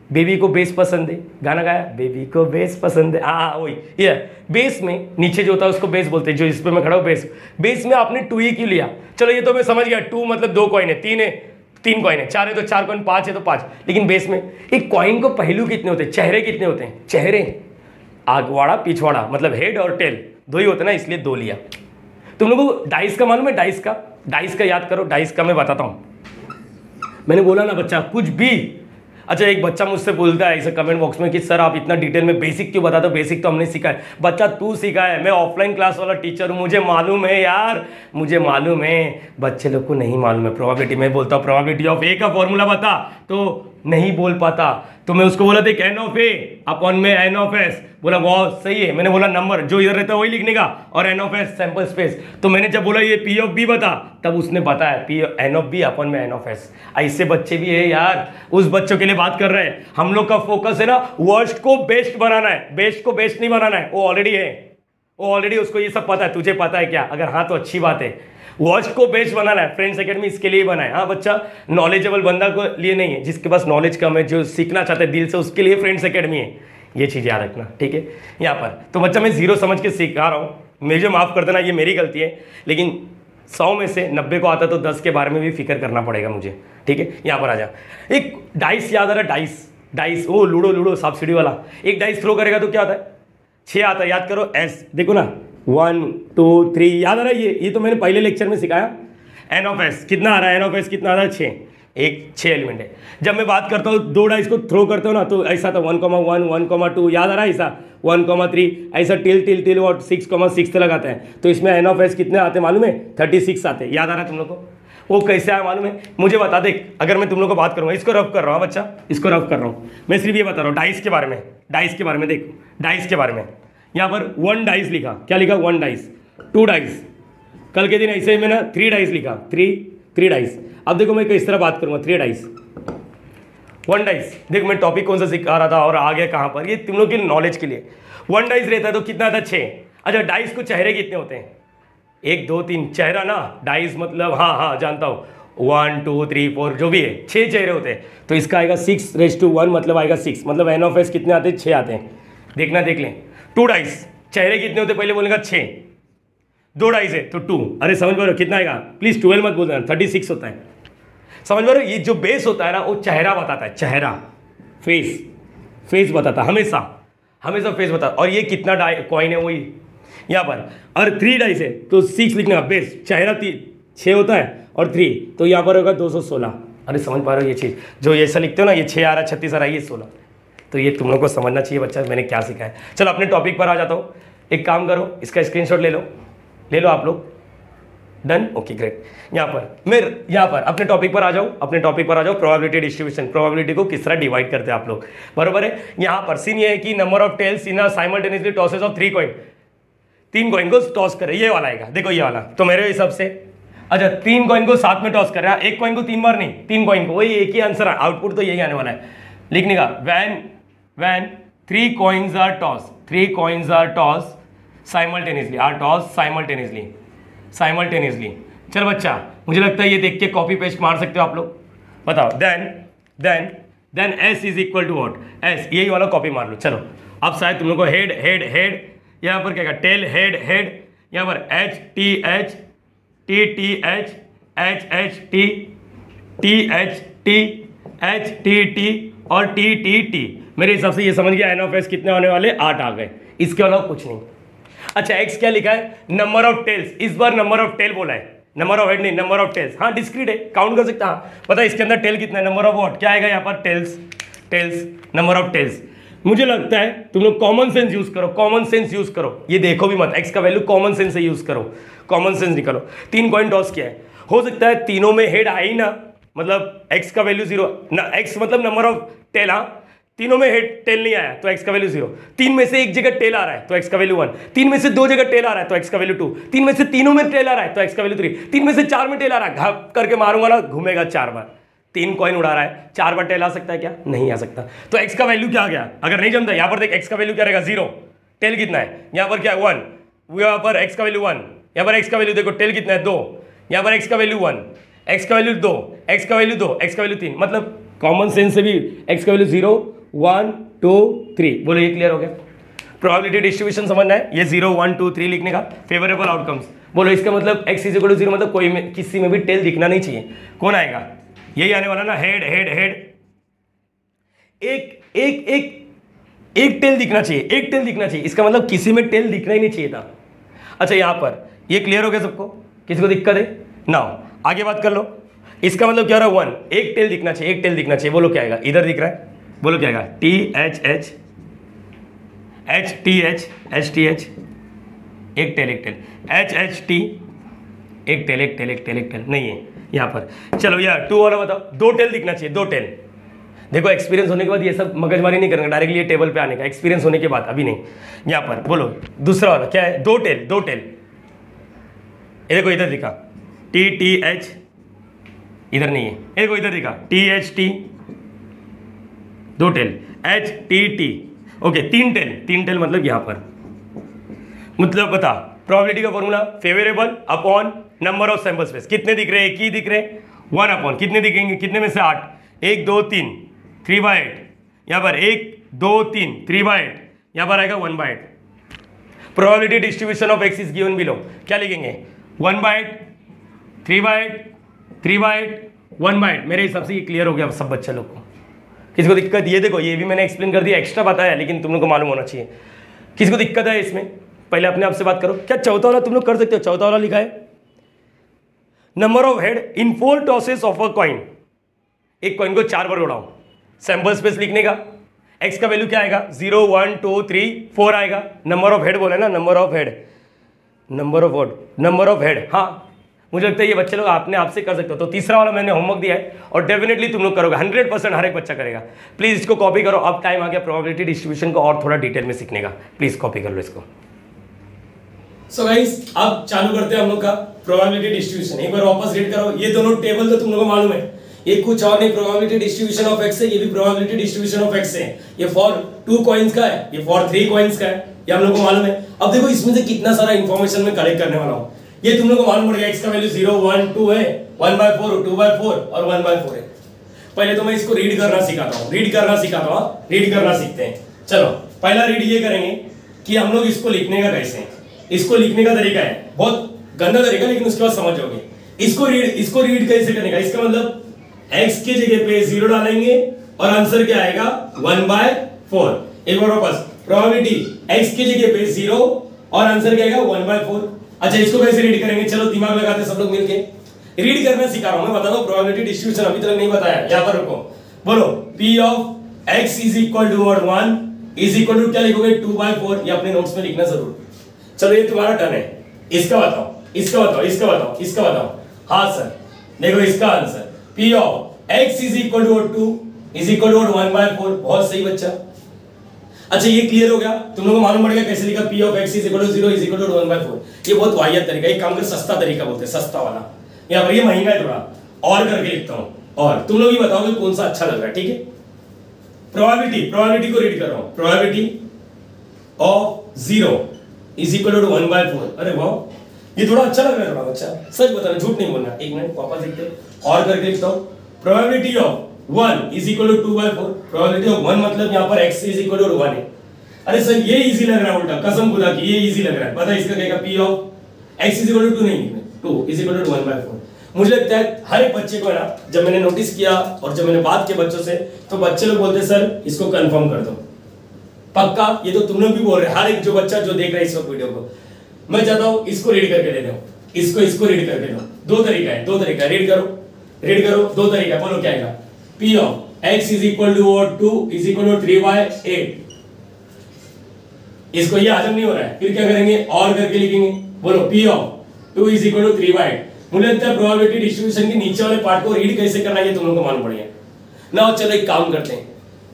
बेबी को बेस पसंद है, गाना गाया बेबी को बेस पसंद है, हाँ वही ये बेस में नीचे जो होता है उसको बेस बोलते हैं, जो इस पे मैं खड़ा हूँ बेस में आपने 2 ही क्यों लिया। चलो ये तो मैं समझ गया, 2 मतलब 2 कॉइन है, 3 कॉइन है, 4 है तो 4 कॉइन, 5 है तो 5। लेकिन बेस में एक कॉइन को पहलू कितने होते हैं, चेहरे कितने होते हैं, चेहरे आगवाड़ा पिछवाड़ा, मतलब हेड और टेल 2 ही होते ना, इसलिए 2 लिया। तुम लोगों को डाइस का मालूम है, डाइस का याद करो, डाइस का मैं बताता हूँ। मैंने बोला ना बच्चा कुछ भी अच्छा, एक बच्चा मुझसे बोलता है इसे कमेंट बॉक्स में कि सर आप इतना डिटेल में बेसिक क्यों बताते हो, बेसिक तो हमने सीखा है। बच्चा तू सीखा है, मैं ऑफलाइन क्लास वाला टीचर हूँ, मुझे मालूम है यार, मुझे मालूम है। बच्चे लोग को नहीं मालूम है प्रोबेबिलिटी। मैं बोलता हूँ प्रोबेबिलिटी ऑफ ए का फॉर्मूला बता, तो नहीं बोल पाता। तो मैं उसको बोला देख एन ऑफ ए अपॉन में एन ऑफ एस, बोला बहुत सही है। मैंने बोला नंबर जो इधर रहता है वही लिखने का, और n of S sample space. तो मैंने जब बोला ये पी ऑफ बी बता, तब उसने बताया P n of B upon में एन ऑफ एस। ऐसे बच्चे भी है यार, उस बच्चों के लिए बात कर रहे हैं। हम लोग का फोकस है ना वर्स्ट को बेस्ट बनाना है, बेस्ट को बेस्ट नहीं बनाना है। वो ऑलरेडी है, वो ऑलरेडी उसको ये सब पता है। तुझे पता है क्या? अगर हाँ तो अच्छी बात है। वर्स्ट को बेस्ट बनाना है, फ्रेंड्स एकेडमी इसके लिए बनाए। हाँ बच्चा, नॉलेजेबल बंदा को लिए नहीं है, जिसके पास नॉलेज कम है, जो सीखना चाहते हैं दिल से, उसके लिए फ्रेंड्स एकेडमी है। ये चीज़ याद रखना, ठीक है। यहाँ पर तो बच्चा मैं जीरो समझ के सिखा रहा हूँ, मुझे माफ़ कर देना, ये मेरी गलती है। लेकिन 100 में से 90 को आता तो 10 के बारे में भी फिक्र करना पड़ेगा मुझे, ठीक है। यहाँ पर आ जा, एक डाइस याद आ रहा है, डाइस वो लूडो सांप सीढ़ी वाला। एक डाइस थ्रो करेगा तो क्या आता है? 6 आता है, याद करो। एस देखो ना, 1 2 3 याद आ रहा है। ये तो मैंने पहले लेक्चर में सिखाया। एन ऑफ एस कितना आ रहा है? एन ऑफ एस कितना आ रहा है? 6। एक 6 एलिमेंट है। जब मैं बात करता हूँ 2 डाइस को थ्रो करता हूँ ना, तो ऐसा था 1,1 1,2 याद आ रहा है, ऐसा 1,3 ऐसा टिल और 6,6 लगाते हैं। तो इसमें एन ऑफ एस कितने आते हैं मालूम है? 36 आते हैं। याद आ रहा है तुम लोग को? वो कैसे आया मालूम है? मुझे बता दे। अगर मैं तुम लोग को बात करूँगा, इसको रफ कर रहा हूँ बच्चा, इसको रफ कर रहा हूँ। मैं सिर्फ ये बता रहा हूँ डाइस के बारे में, डाइस के बारे में। देख डाइस के बारे में यहाँ पर 1 डाइस लिखा, क्या लिखा? 1 डाइस, 2 डाइस। कल के दिन ऐसे मैंने 3 डाइस लिखा, 3 डाइस। अब देखो मैं किस तरह बात करूँगा, 3 डाइस 1 डाइस। देख मैं टॉपिक कौन सा सिखा रहा था और आ गया कहाँ पर, ये तुम लोग की नॉलेज के लिए। 1 डाइस रहता है तो कितना था? 6। अच्छा, डाइस को चेहरे कितने होते हैं? 1 2 3 चेहरा ना, डाइस मतलब हाँ जानता हूँ, 1 2 3 4 जो भी है, 6 चेहरे होते हैं। तो इसका आएगा 6:1 मतलब आएगा 6, मतलब एन ऑफ एस कितने आते हैं? 6 आते हैं। देखना, देख लें। 2 डाइस चेहरे कितने होते हैं? पहले बोलेगा 6, 2 डाइस है तो 2। अरे समझ पा रहे हो कितना आएगा? प्लीज 12 मत बोलना, 36 होता है। समझ पा रहे हो? ये जो बेस होता है ना, वो चेहरा बताता है, चेहरा, फेस बताता है, हमेशा फेस बताता। और ये कितना कॉइन है वही यहाँ पर। और 3 डाइस है तो 6 लिखना, बेस चेहरा 6 होता है और 3, तो यहाँ पर होगा 216। अरे समझ पा रहे हो ये चीज़? जो ऐसा लिखते हो ना, ये 6 आ रहा है, 36 आ रहा है, ये 16। तो ये तुम लोग को समझना चाहिए बच्चा, मैंने क्या सीखा है। चलो अपने टॉपिक पर आ जाता हूँ। एक काम करो, इसका स्क्रीनशॉट ले लो आप लोग। Done, okay great. यहाँ पर अपने टॉपिक पर आ जाओ, प्रोबेबिलिटी डिस्ट्रीब्यूशन, प्रोबेबिलिटी को किस तरह डिवाइड करते हैं आप लोग, बरोबर है। यहाँ पर सीन ये है कि number of tails in simultaneously tosses of 3 coin, 3 coin को टॉस करे, ये वाला आएगा। देखो ये वाला, तो मेरे हिसाब से अच्छा 3 कॉइन को साथ में टॉस कर रहा है, 1 कॉइन को 3 बार नहीं, 3 कॉइन को, वही एक ही आंसर है, आउटपुट तो यही आने वाला है। लिखने का when 3 coins are tossed simultaneously। चल बच्चा, मुझे लगता है ये देख के कॉपी पेस्ट मार सकते हो आप लोग। बताओ then s is equal to what? s, यही वाला कॉपी मार लो। चलो अब शायद तुम लोग को हेड यहाँ पर क्या, टेल हेड, यहाँ पर h t h और t मेरे हिसाब से ये समझ गया। एन ऑफ एस कितने आने वाले? 8 आ गए, इसके अलावा कुछ नहीं। अच्छा x क्या लिखा है? Number of tails. इस बार नंबर ऑफ टेल बोला है, नंबर ऑफ हेड नहीं, नंबर ऑफ टेल्स। हाँ डिस्क्रीट है, काउंट कर सकता। हाँ पता है इसके अंदर टेल कितना है? नंबर ऑफ व्हाट क्या आएगा यहाँ पर? Tails, number of tails. मुझे लगता है तुम लोग कॉमन सेंस यूज करो, ये देखो भी मत, x का वैल्यू कॉमन सेंस से यूज करो, कॉमन सेंस निकालो। 3 कॉइन टॉस किया है, हो सकता है तीनों में हेड आई ना, मतलब x का वैल्यू 0 ना, x मतलब नंबर ऑफ टेल। हाँ तीनों में हेड टेल नहीं आया तो x का वैल्यू 0, 3 में से एक जगह टेल आ रहा है तो x का वैल्यू 1, 3 में से 2 जगह टेल आ रहा है तो x का वैल्यू 2, 3 में से तीनों में टेल आ रहा है तो x का वैल्यू 3, 3 में से 4 में टेल आ रहा है, घप करके मारूंगा ना, घूमेगा 4 बार। 3 कॉइन उड़ा रहा है, 4 बार टेल आ सकता है क्या? नहीं आ सकता। तो x का वैल्यू क्या आ गया? अगर नहीं जमता यहाँ पर देख, x का वैल्यू क्या रहेगा? 0। टेल कितना है? यहाँ पर क्या है? 1। यहाँ पर x का वैल्यू 1, यहाँ पर x का वैल्यू देखो, टेल कितना है? 2, यहाँ पर x का वैल्यू 1, x का वैल्यू 2, x का वैल्यू 2, x का वैल्यू 3। मतलब कॉमन सेंस से भी x का वैल्यू 0 1 2 3। बोलो ये क्लियर हो गया? प्रोबेबिलिटी डिस्ट्रीब्यूशन समझना है, ये 0 1 2 3 लिखने का, फेवरेबल आउटकम्स। बोलो इसका मतलब x इज इक्वल टू 0 मतलब कोई में किसी में भी टेल दिखना नहीं चाहिए। कौन आएगा? यही आने वाला ना, हेड। एक टेल दिखना चाहिए, इसका मतलब किसी में टेल दिखना ही नहीं चाहिए था। अच्छा यहाँ पर ये क्लियर हो गया सबको? किसी को दिक्कत है? नाउ आगे बात कर लो। इसका मतलब क्या हो रहा है 1, एक टेल दिखना चाहिए, एक टेल दिखना चाहिए। बोलो क्या आएगा, इधर दिख रहा है, बोलो क्या आएगा, T H H H T H H T H, एक टेल एच एच टी, एक टेल एक टेल एक टेल एक टेल नहीं है यहाँ पर। चलो यार 2 वाला बताओ, 2 टेल दिखना चाहिए, 2 टेल। देखो एक्सपीरियंस होने के बाद ये सब मगजमारी नहीं करना, डायरेक्टली ये टेबल पे आने का, एक्सपीरियंस होने के बाद, अभी नहीं। यहाँ पर बोलो दूसरा वाला क्या है, 2 टेल, 2 टेल। ये देखो इधर दिखा, टी टी एच, इधर नहीं है, ये देखो इधर दिखा, T H T, 2 tail, H T T, okay 3 tail, 3 tail मतलब यहाँ पर। मतलब बता प्रोबेबिलिटी का formula, favourable upon number of sample space. कितने दिख रहे हैं, एक ही दिख रहे हैं, 1 अपॉन कितने दिखेंगे, कितने में से 8, 1 2 3, 3/8, यहाँ पर 1 2 3, 3/8, यहाँ पर आएगा 1/8। Probability distribution of x is given below, क्या लिखेंगे, 1/8, 3/8, 3/8, 1/8। मेरे हिसाब से ये क्लियर हो गया सब बच्चे लोग को। किसी को दिक्कत, ये देखो ये भी मैंने एक्सप्लेन कर दिया, एक्स्ट्रा बताया, लेकिन तुम लोग को मालूम होना चाहिए। किसी को दिक्कत है इसमें, पहले अपने आप से बात करो। क्या चौथा वाला तुम लोग कर सकते हो, चौथा वाला लिखा है, number of head in 4 tosses of a coin. एक कॉइन को 4 बार उड़ाओ, सैंपल स्पेस लिखने का, एक्स का वैल्यू क्या आएगा, 0 1 2 3 4 आएगा। नंबर ऑफ हेड बोले ना, number of head, number of what, number of head. हाँ मुझे लगता है ये बच्चे लोग आपने आपसे कर सकते हो। तो तीसरा वाला मैंने होमवर्क दिया है और डेफिनेटली तुम लोग करोगे, 100% हर एक बच्चा करेगा। प्लीज इसको कॉपी करो, अब टाइम आ गया प्रोबेबिलिटी डिस्ट्रीब्यूशन को और थोड़ा डिटेल में सीखने का। प्लीज कॉपी कर लो इसको। सो गाइस अब चालू करते हैं हम लोग का प्रोबेबिलिटी डिस्ट्रीब्यूशन। एक बार वापस रीड करो, ये दोनों टेबल तो तुम लोगों को मालूम है, ये कुछ और नहीं, प्रोबेबिलिटी डिस्ट्रीब्यूशन ऑफ एक्स है, ये भी प्रोबेबिलिटी डिस्ट्रीब्यूशन ऑफ एक्स है। ये फॉर 2 कॉइंस का है, ये फॉर 3 कॉइंस का है, ये हम लोग को मालूम है। अब देखो इसमें से कितना सारा इंफॉर्मेशन मैं कलेक्ट करने वाला हूँ, ये तुम लोग को मालूम पड़ गया। एक्स का वैल्यू 0 1 2 है, 1/4 2/4 और 1/4 है। पहले तो मैं इसको रीड करना सिखाता हूँ, रीड करना सिखाता हूँ, रीड करना सीखते हैं। चलो पहला रीड ये करेंगे कि हम लोग इसको लिखने का कैसे है। इसको लिखने का तरीका है बहुत गंदा तरीका, लेकिन उसके बाद समझ जाओगे। इसको रीड कैसे करने का, इसका मतलब x की जगह पे 0 डालेंगे और आंसर क्या आएगा 1/4। एक बार वापस, प्रोबेबिलिटी x की जगह पे 0 और आंसर क्या आएगा 1/4। अच्छा इसको कैसे रीड करेंगे, चलो दिमाग लगाते सब लोग मिलके। रीड करना सिखा रहा हूं मैं, बता दो प्रोबेबिलिटी डिस्ट्रीब्यूशन अभी तक नहीं बताया। यहां पर रुको, बोलो p of x is equal to 1 is equal to क्या लिखोगे 2/4। ये अपने नोट्स में लिखना जरूर। चलो ये तुम्हारा टर्न है, इसका बताओ, इसका बताओ, इसका बताओ, इसका बताओ। हाँ सर देखो इसका answer p of x is equal to 2 is equal to 1/4। बहुत सही बच्चा। अच्छा ये क्लियर हो गया, तुम लोगों को मालूम पड़ गया कैसे लिखा p of x is equal to 0 is equal to 1/4। ये बहुत वाहियात तरीका, एक काम कर सस्ता तरीका बोलते हैं, सस्ता वाला। यहाँ पर ये महंगा है थोड़ा, और करके लिखता हूँ और तुम लोग ही बताओगे कौन सा अच्छा लग रहा है। ठीक है, प्रोबेबिलिटी को रीड कर रहा हूँ, probability of 0 is equal to 1/4। अरे वाह ये थोड़ा अच्छा लग रहा है, थोड़ा अच्छा, सच बताना, झूठ नहीं बोलना। एक मिनट वापस देखते हैं और करके लिखता हूँ, probability of 1 is equal to 2/4। Probability of 1 मतलब यहाँ पर x इज इक्वल टू 1 है। अरे सर ये इजी लग रहा है, उल्टा कसम खुदा की ये इजी लग रहा है। पता है इसका क्या, p of x is equal to 2 नहीं, 2 इज इक्वल टू 1/4। मुझे लगता है हर एक बच्चे को है ना, जब मैंने नोटिस किया और जब मैंने बात किया बच्चों से, तो बच्चे लोग बोलते सर इसको कंफर्म कर दो पक्का। ये तो तुम लोग भी बोल रहे हैं, हर एक जो बच्चा जो देख रहा है इस वक्त वीडियो को, मैं चाहता हूं इसको रीड करके दे दो, इसको रीड करके दो। दो तरीका है, रीड करो, दो तरीका। बोलो क्या आएगा, p of x is equal to 2 is equal to 3/8। इसको ये हजम नहीं हो रहा है, फिर क्या करेंगे और करके लिखेंगे। बोलो p of 2 is equal to 3/8। मुझे लगता है प्रोबेबिलिटी डिस्ट्रीब्यूशन के नीचे वाले पार्ट को रीड कैसे करना है ये तुम लोगों को मालूम पड़ गया ना। चलो एक काम करते हैं,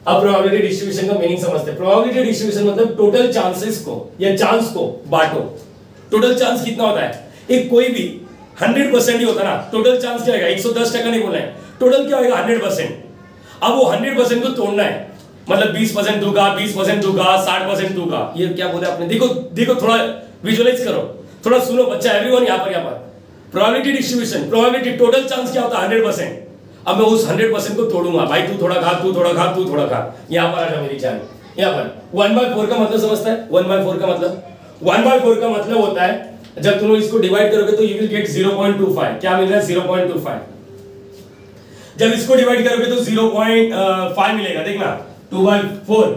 अब प्रोबेबिलिटी डिस्ट्रीब्यूशन का मीनिंग समझते हैं। प्रोबेबिलिटी डिस्ट्रीब्यूशन मतलब टोटल चांसेस को या चांस को बांटो। टोटल चांस कितना होता है, एक कोई भी 100% ही होता है ना। टोटल चांस क्या आएगा, 110% नहीं बोलना है, टोटल क्या होगा 100%। अब वो 100% को तोड़ना है, मतलब 20% दूंगा, 20% दूंगा, 60% दूंगा। ये क्या बोले आपने, देखो थोड़ा विजुअलाइज करो, थोड़ा सुनो बच्चा, एवरीवन यहाँ पर probability distribution, probability total chance क्या होता है 100%। अब मैं उस 100% को तोड़ूंगा, भाई तू थोड़ा खा, तू थोड़ा खा, तू थोड़ा खा। यहाँ पर आ जाओ मेरी जान, यहाँ पर 1/4 का मतलब समझता है। 1/4 का मतलब होता है जब तुम इसको डिवाइड करोगे तो यू विल गेट 0.25। क्या मिल रहा है 0.25। जब इसको डिवाइड करोगे तो 0.5 मिलेगा। देखना 2/4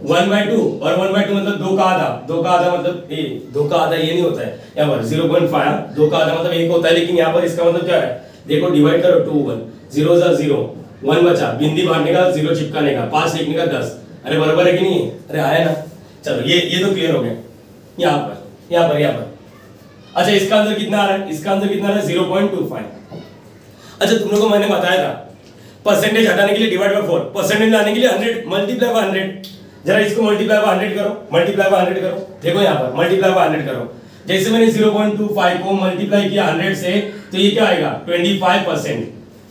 1/2 और 1/2 मतलब 2 का आधा। 2 का आधा मतलब 2 का आधा ये नहीं होता है यहाँ पर 0.5। 2 का आधा मतलब 1 होता है, लेकिन यहाँ पर इसका मतलब क्या है देखो डिवाइड करो 2 1 0 जा 0 1 बचा, बिंदी बांटने का 0 चिपकाने का, 5 लिखने का 10। अरे बराबर है कि नहीं है? अरे आया ना। चलो ये तो क्लियर हो गया। यहाँ पर अच्छा इसका आंसर कितना आ रहा है? इसका आंसर कितना आ रहा है? 0.25। अच्छा तुम लोगों को मैंने बताया था परसेंटेज हटाने के लिए डिवाइड बाय 4, परसेंटेज लाने के लिए 100 मल्टीप्लाई बाय 100। जरा इसको मल्टीप्लाई बाय 100 करो, मल्टीप्लाई बाय 100 करो। देखो यहाँ पर मल्टीप्लाई बाय 100 करो। जैसे मैंने 0.25 को मल्टीप्लाई किया 100 से, तो ये क्या आएगा? 25%।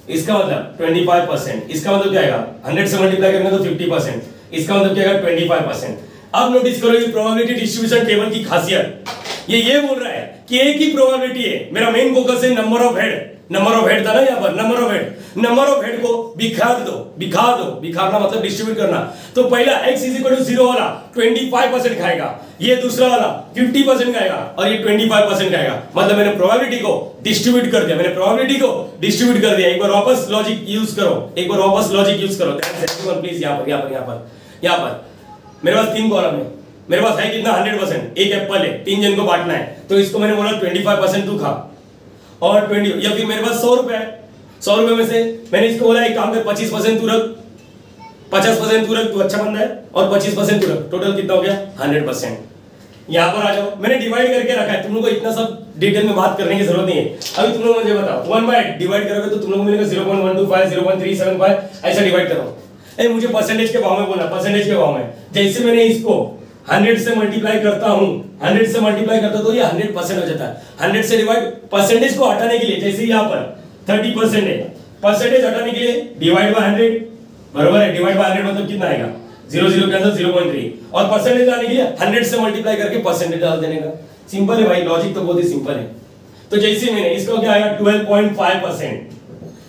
इसका मतलब 25%। इसका मतलब क्या आएगा? 100 से मल्टीप्लाई करेंगे तो 50%। इसका मतलब क्या आएगा? 25%। अब नोटिस करो ये प्रोबेबिलिटी डिस्ट्रीब्यूशन टेबल की खासियत। ये बोल रहा है कि एक ही प्रोबेबिलिटी है। मेरा मेन फोकस है नंबर ऑफ हेड था ना यहाँ पर, नंबर ऑफ हेड को बिखार दो। बिखारना मतलब डिस्ट्रीब्यूट करना। तो पहला x इज इक्वल टू 0 वाला 25% खाएगा, ये दूसरा वाला 50% खाएगा और ये 25% खाएगा। मतलब मैंने प्रोबेबिलिटी को डिस्ट्रीब्यूट कर दिया, एक बार वापस लॉजिक यूज करो। प्लीज यहाँ पर मेरे पास 3 कॉलम है, मेरे पास है कितना? 100%। एक एप्पल है, 3 जन को बांटना है, तो इसको मैंने बोला 25% तू खा, और 20 या फिर मेरे पास 100 रुपए है, 100 रुपए में से मैंने इसको बोला एक काम कर 25% तू रख, 50% तू रख, तू अच्छा बंदा है, और 25% तू रख। टोटल कितना हो गया? 100%। यहाँ पर आ जाओ, मैंने डिवाइड करके रखा है, तुम लोगों को इतना सब डिटेल में बात करने की जरूरत नहीं है। अभी तुम लोग मुझे बताओ 1/8 डिवाइड करोगे तो तुम लोगों को मिलेगा 0.125 0.375 ऐसा डिवाइड करो। मुझे परसेंटेज के भाव में बोला, परसेंटेज के भाव में। जैसे मैंने इसको 100 से मल्टीप्लाई करता हूं, तो ये 100% हो जाता है। 100 से डिवाइड, परसेंटेज को हटाने के लिए, जैसे यहाँ पर 30% है, परसेंटेज हटाने के लिए डिवाइड बाय 100, बराबर है। डिवाइड बाय 100 मतलब कितना आएगा? 0 के अंदर 0.3, और परसेंटेज लाने के लिए 100 से मल्टीप्लाई करके परसेंटेज डाल देने का। सिंपल है भाई, लॉजिक तो बहुत ही सिंपल है। तो जैसे मैंने इसको क्या आएगा? 12.5%।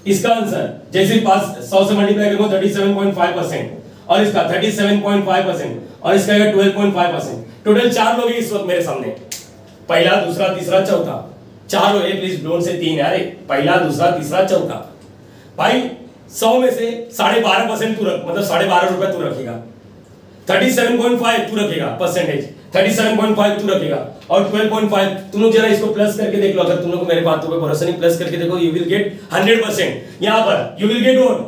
इसका आंसर जैसे 100 से मल्टीप्लाई करूंगा 37.5%, और इसका 37.5%, और इसका आएगा 12.5%। टोटल 4 लोग हैं इस वक्त मेरे सामने, पहला, दूसरा, तीसरा, चौथा। 4 लोग हैं, प्लीज डोंट से 3 यार, पहला, दूसरा, तीसरा, चौथा। भाई 100 में से 12.5% तू रख, मतलब 12.5 रुपए तू रखेगा। 37.5 तू रखेगा परसेंटेज, 37.5 तू रखेगा, और 12.5 तुम लोग जरा इसको प्लस करके देख लो। अगर तुम लोग को मेरे बातों पे भरोसा नहीं, प्लस करके देखो, यू विल गेट 100%। यहाँ पर you will get what?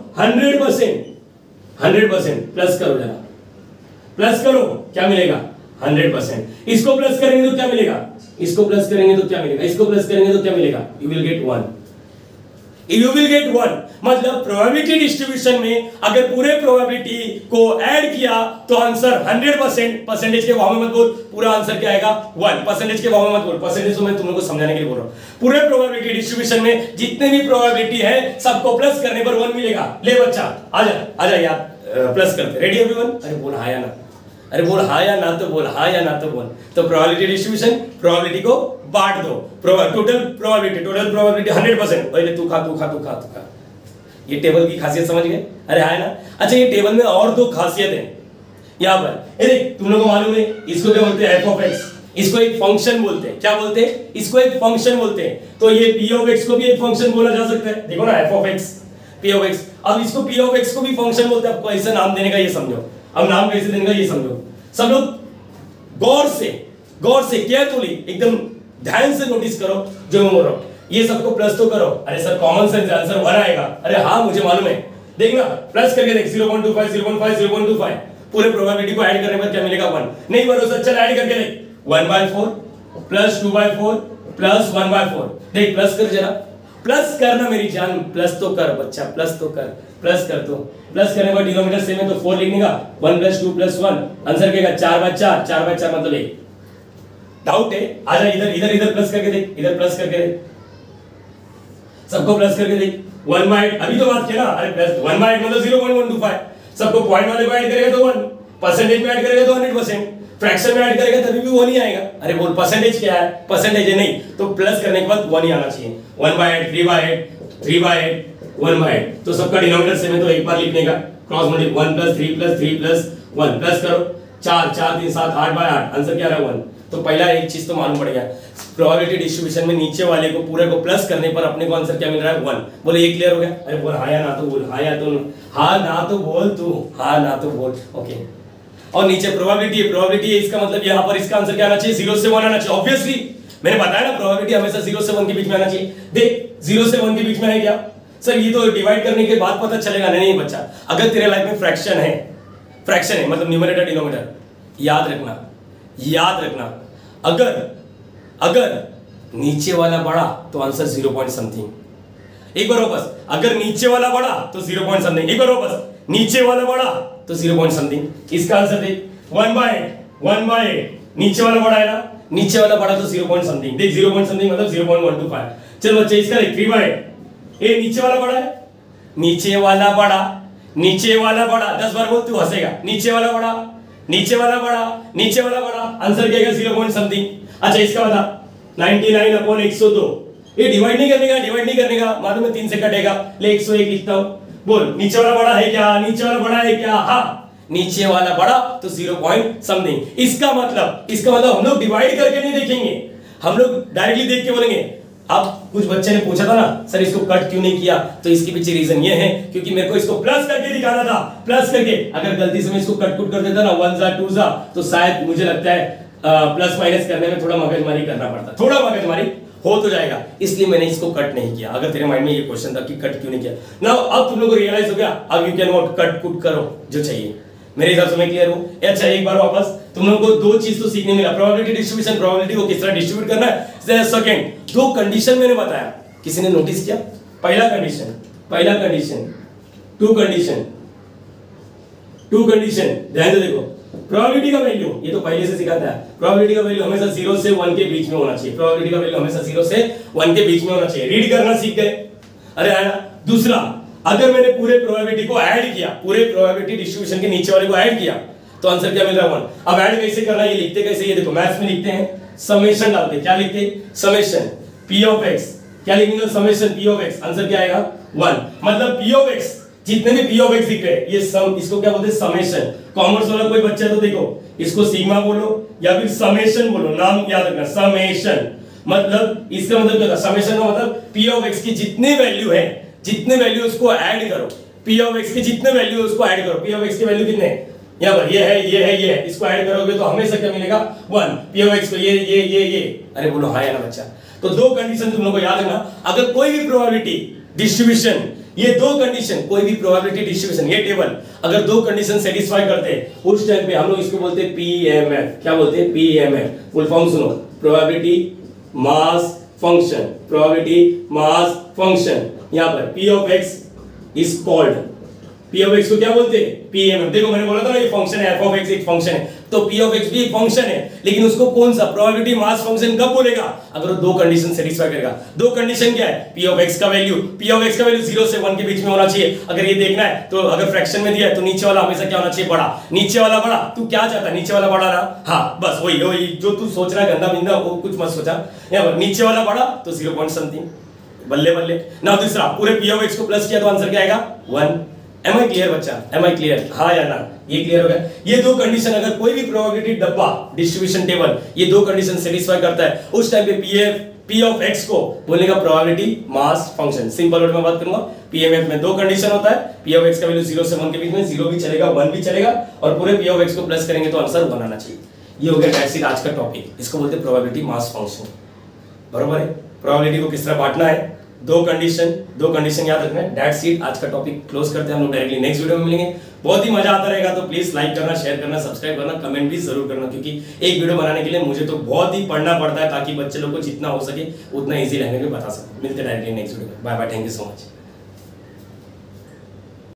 100%। Plus करो जरा, प्लस करो, क्या मिलेगा? 100%। इसको प्लस करेंगे तो क्या मिलेगा? इसको प्लस करेंगे तो क्या मिलेगा? इसको प्लस करेंगे तो क्या मिलेगा? You will get 1। You will get 1। मतलब प्रोबेबिलिटी डिस्ट्रीब्यूशन में अगर पूरे प्रोबेबिलिटी को ऐड किया तो आंसर 100%। परसेंटेज के भाव में मत बोल, पूरा आंसर क्या आएगा? 1। परसेंटेज के भाव में मत बोल, परसेंटेज तो मैं तुम लोगों को समझाने के लिए बोल रहा हूं। पूरे प्रोबेबिलिटी डिस्ट्रीब्यूशन में जितने भी प्रोबेबिलिटी है सबको प्लस करने पर 1 मिलेगा। ले बच्चा आजा यार, प्लस करते। Ready everyone? अरे बोल हाँ या ना, अरे बोल हाँ या ना, तो बोल हाँ या ना, तो बोल। तो प्रोबेबिलिटी डिस्ट्रीब्यूशन, प्रोबेबिलिटी को बांट दो। Total probability 100%। पहले तू खा। ये टेबल की खासियत समझ गए? अरे हाँ ना। अच्छा ये टेबल में और 2 खासियत है यहाँ पर। अरे तुम लोगों को मालूम है इसको क्या बोलते हैं? f(x). इसको एक फंक्शन बोलते हैं। क्या बोलते हैं? इसको एक फंक्शन बोलते हैं। तो ये p(x) को भी एक फंक्शन बोला जा सकता है। देखो ना f(x), p(x). अब इसको p(x) को भी फंक्शन बोलते हैं। आपको ऐसा नाम देने का ये समझो। अब नाम कैसे देने का ये समझो। सब लोग गौर से केयरफुली एकदम ध्यान से नोटिस करो जो मैं बोल रहा हूं। ये सबको प्लस तो करो। अरे सर कॉमन सेंस आंसर 1 आएगा। अरे हाँ मुझे मालूम है, देखना प्लस करके देख। 0.25 0.5 0.25 पूरे प्रोबेबिलिटी को ऐड करने पर क्या मिलेगा? 1। नहीं भरोसा, चल ऐड करके देख। 1/4 प्लस 2/4 प्लस 1/4। देख प्लस कर जरा, प्लस करना मेरी जान, प्लस तो कर बच्चा, प्लस तो कर, प्लस कर। तो प्लस करने पर डिनोमिनेटर सेम है तो 4 लिखने का। 1 + 2 + 1 आंसर क्या? 4/4। 4/4 मतलब 1। डाउट है? आजा इधर प्लस करके देख, इधर प्लस करके देख, सबको प्लस करके देख। 1/8 अभी तो बात किया ना। अरे प्लस 1/8 मतलब 0.125। सबको पॉइंट वाले को ऐड करेगा तो 1, परसेंटेज में ऐड करेगा तो 100%, फ्रैक्शन में ऐड करेगा तभी भी 1 ही आएगा। अरे बोल परसेंटेज क्या है? परसेंटेज है नहीं, तो प्लस करने के बाद 1 ही आना चाहिए। 1/8 3/8 1/8। तो सबका डिनोमिनेटर सेम है तो एक बार लिखने का, क्रॉस मल्टीप्लाई 1 + 3 + 3 + 1 प्लस करो। 4 4 3 7 8/8 आंसर क्या रहा? 1। तो पहला एक चीज तो मालूम पड़ गया, प्रोबेबिलिटी डिस्ट्रीब्यूशन में नीचे वाले को पूरे को प्लस करने पर अपने को आंसर क्या मिल रहा है? 1। बोले ये क्लियर हो गया? अरे बोल हाँ या ना, तो बोल हाँ या तो हाँ ना, तो बोल तू हाँ ना, तो बोल। ओके। और नीचे प्रोबेबिलिटी है, इसका मतलब यहाँ पर इसका आंसर क्या आना चाहिए? 0 से 1 आना चाहिए। ऑब्वियसली मैंने बताया ना प्रोबेबिलिटी हमेशा 0 से 1 के बीच में आना चाहिए। देख 0 से 1 के बीच में है क्या सर, ये तो डिवाइड करने के बाद पता चलेगा। नहीं बच्चा, अगर तेरे लाइफ में फ्रैक्शन है मतलब न्यूमरेटर डिनोमिनेटर, याद रखना अगर नीचे वाला बढ़ा तो आंसर 0 पॉइंट समथिंग। एक बार वापस, अगर नीचे वाला बढ़ा तो 0 पॉइंट समथिंग। एक बार वापस, नीचे वाला बढ़ा तो 0 पॉइंट समथिंग। इसका आंसर देख 1/8 नीचे वाला बढ़ा है ना, नीचे वाला बढ़ा तो 0 पॉइंट समथिंग। देख 0 पॉइंट समथिंग मतलब 0.125। चल बच्चे इसका देख 3/8 ए नीचे वाला बढ़ा है, नीचे वाला बढ़ा 10 बार बोल, तू हंसेगा। नीचे वाला बढ़ा, आंसर क्या है 0 पॉइंट समथिंग। अच्छा इसका बता 99/102। ये डिवाइड नहीं करने का मालूम है, 3 से कटेगा, ले 101 लिखता हूं। बोल नीचे वाला बड़ा है क्या, हाँ नीचे वाला बड़ा तो 0 पॉइंट समथिंग। इसका मतलब हम लोग डिवाइड करके नहीं देखेंगे, हम लोग डायरेक्टली देख के बोलेंगे। अब कुछ बच्चे ने पूछा था ना सर इसको कट क्यों नहीं किया, तो इसके पीछे रीजन ये है क्योंकि मेरे को इसको प्लस करके दिखाना था। प्लस करके अगर गलती से मैं इसको कट कर देता ना 1 जा 2 जा, तो शायद मुझे लगता है प्लस माइनस करने में थोड़ा मगजमारी करना पड़ता, थोड़ा मगजमारी हो तो जाएगा, इसलिए मैंने इसको कट नहीं किया। अगर तेरे माइंड में ये क्वेश्चन था कि कट क्यों नहीं किया, नाउ अब तुम लोगों को रियलाइज हो गया। अब यू कैन नॉट कट कुट करो जो चाहिए। मेरे हिसाब से मैं क्लियर हूं। अच्छा एक बार वापस, तुम लोगों को दो चीज तो सीखने मिला, प्रोबेबिलिटी डिस्ट्रीब्यूशन, प्रोबेबिलिटी को किस तरह डिस्ट्रीब्यूट करना है। सेकंड, दो कंडीशन मैंने बताया, किसी ने नोटिस किया? पहला कंडीशन, टू कंडीशन ध्यान से देखो। प्रोबेबिलिटी का वैल्यू, ये तो पहले से सिखाता है, प्रोबेबिलिटी का वैल्यू हमेशा 0 से 1 के बीच में होना चाहिए। प्रोबेबिलिटी का वैल्यू हमेशा 0 से 1 के बीच में होना चाहिए। रीड करना सीख गए? अरे है ना। दूसरा, अगर मैंने पूरे प्रोबेबिलिटी को ऐड किया, पूरे प्रोबेबिलिटी डिस्ट्रीब्यूशन के नीचे वाले को ऐड किया, तो आंसर क्या मिल रहा है 1। अब ऐड कैसे करना है, ये लिखते कैसे, ये देखो मैथ्स में लिखते हैं, समेशन डालते हैं। क्या लिखते हैं? Summation p of x। क्या लिखेंगे? Summation p of x। Answer क्या आएगा 1। मतलब p ऑफ x, जितने भी p ऑफ x दिख रहे हैं ये सम, इसको क्या बोलते हैं? समेशन। कॉमर्स वाला कोई बच्चा तो देखो इसको सिग्मा बोलो या फिर समेशन बोलो, नाम याद रखना समेशन। मतलब इसका मतलब क्या था? समेशन का मतलब p ऑफ x की जितने वैल्यू है, जितने वैल्यू उसको ऐड करो, p ऑफ x की जितने वैल्यू उसको ऐड करो। p ऑफ x की वैल्यू कितने हैं? यहाँ पर ये है, इसको ऐड करोगे तो हमेशा क्या मिलेगा 1। p ऑफ x को ये। अरे बोलो हाँ या ना बच्चा। तो दो कंडीशन तुम लोग को याद रखना। अगर कोई भी प्रोबेबिलिटी डिस्ट्रीब्यूशन, ये दो कंडीशन, कोई भी प्रोबेबिलिटी डिस्ट्रीब्यूशन, ये टेबल अगर दो कंडीशन सेटिस्फाई करते हैं, उस टाइम पे हम लोग इसको बोलते हैं PMF। क्या बोलते हैं? PMF। फुल फॉर्म सुनो, probability mass function, probability mass function. यहाँ पर p of x is called, p of x को क्या बोलते हैं? PMF। देखो मैंने बोला था ना ये फंक्शन है, f ऑफ x एक फंक्शन है, तो p ऑफ x भी एक फंक्शन है, लेकिन उसको कौन सा प्रोबेबिलिटी मास फंक्शन कब बोलेगा? अगर वो दो कंडीशन सेटिस्फाई करेगा। दो कंडीशन क्या है? p ऑफ x का वैल्यू 0 से 1 के बीच में होना चाहिए। अगर ये देखना है तो अगर फ्रैक्शन में दिया है तो नीचे वाला हमेशा क्या होना चाहिए? बड़ा। नीचे वाला बड़ा, तू क्या चाहता है? नीचे वाला बड़ा ना, हाँ बस वही जो तू सोच रहा है गंदा बिंदा, वो कुछ मत सोचा। यहाँ पर नीचे वाला बड़ा तो 0 पॉइंट समथिंग, बल्ले बल्ले ना। दूसरा, पूरे p ऑफ x को प्लस किया तो आंसर क्या आएगा 1। Am I clear बच्चा? Am I clear? हाँ या ना? ये क्लियर हो गया। ये दो कंडीशन, अगर कोई भी प्रोबेबिलिटी डब्बा डिस्ट्रीब्यूशन टेबल ये दो कंडीशन सेटिस्फाई करता है, उस टाइम पे p ऑफ x को बोलने का probability mass function. Simple word में बात करूंगा, PMF में दो कंडीशन होता है, p ऑफ x का वैल्यू 0 से 1 के बीच में, 0 भी चलेगा 1 भी चलेगा, और पूरे p ऑफ x को प्लस करेंगे तो आंसर 1 आना चाहिए। ये हो गया टैक्सी आज का टॉपिक, इसको बोलते हैं प्रोबेबिलिटी मास फंक्शन। बरोबर है? प्रोबेबिलिटी को किस तरह बांटना है, दो कंडीशन याद रखना है। दैट्स इट, आज का टॉपिक क्लोज करते हैं हम लोग। डायरेक्टली नेक्स्ट वीडियो में मिलेंगे। बहुत ही मजा आता रहेगा, तो प्लीज लाइक करना, शेयर करना, सब्सक्राइब करना, कमेंट भी जरूर करना, क्योंकि एक वीडियो बनाने के लिए मुझे तो बहुत ही पढ़ना पड़ता है ताकि बच्चे लोग को जितना हो सके उतना इजी लैंग्वेज में बता सकूं। मिलते हैं डायरेक्टली नेक्स्ट वीडियो में। Bye bye, thank you so much.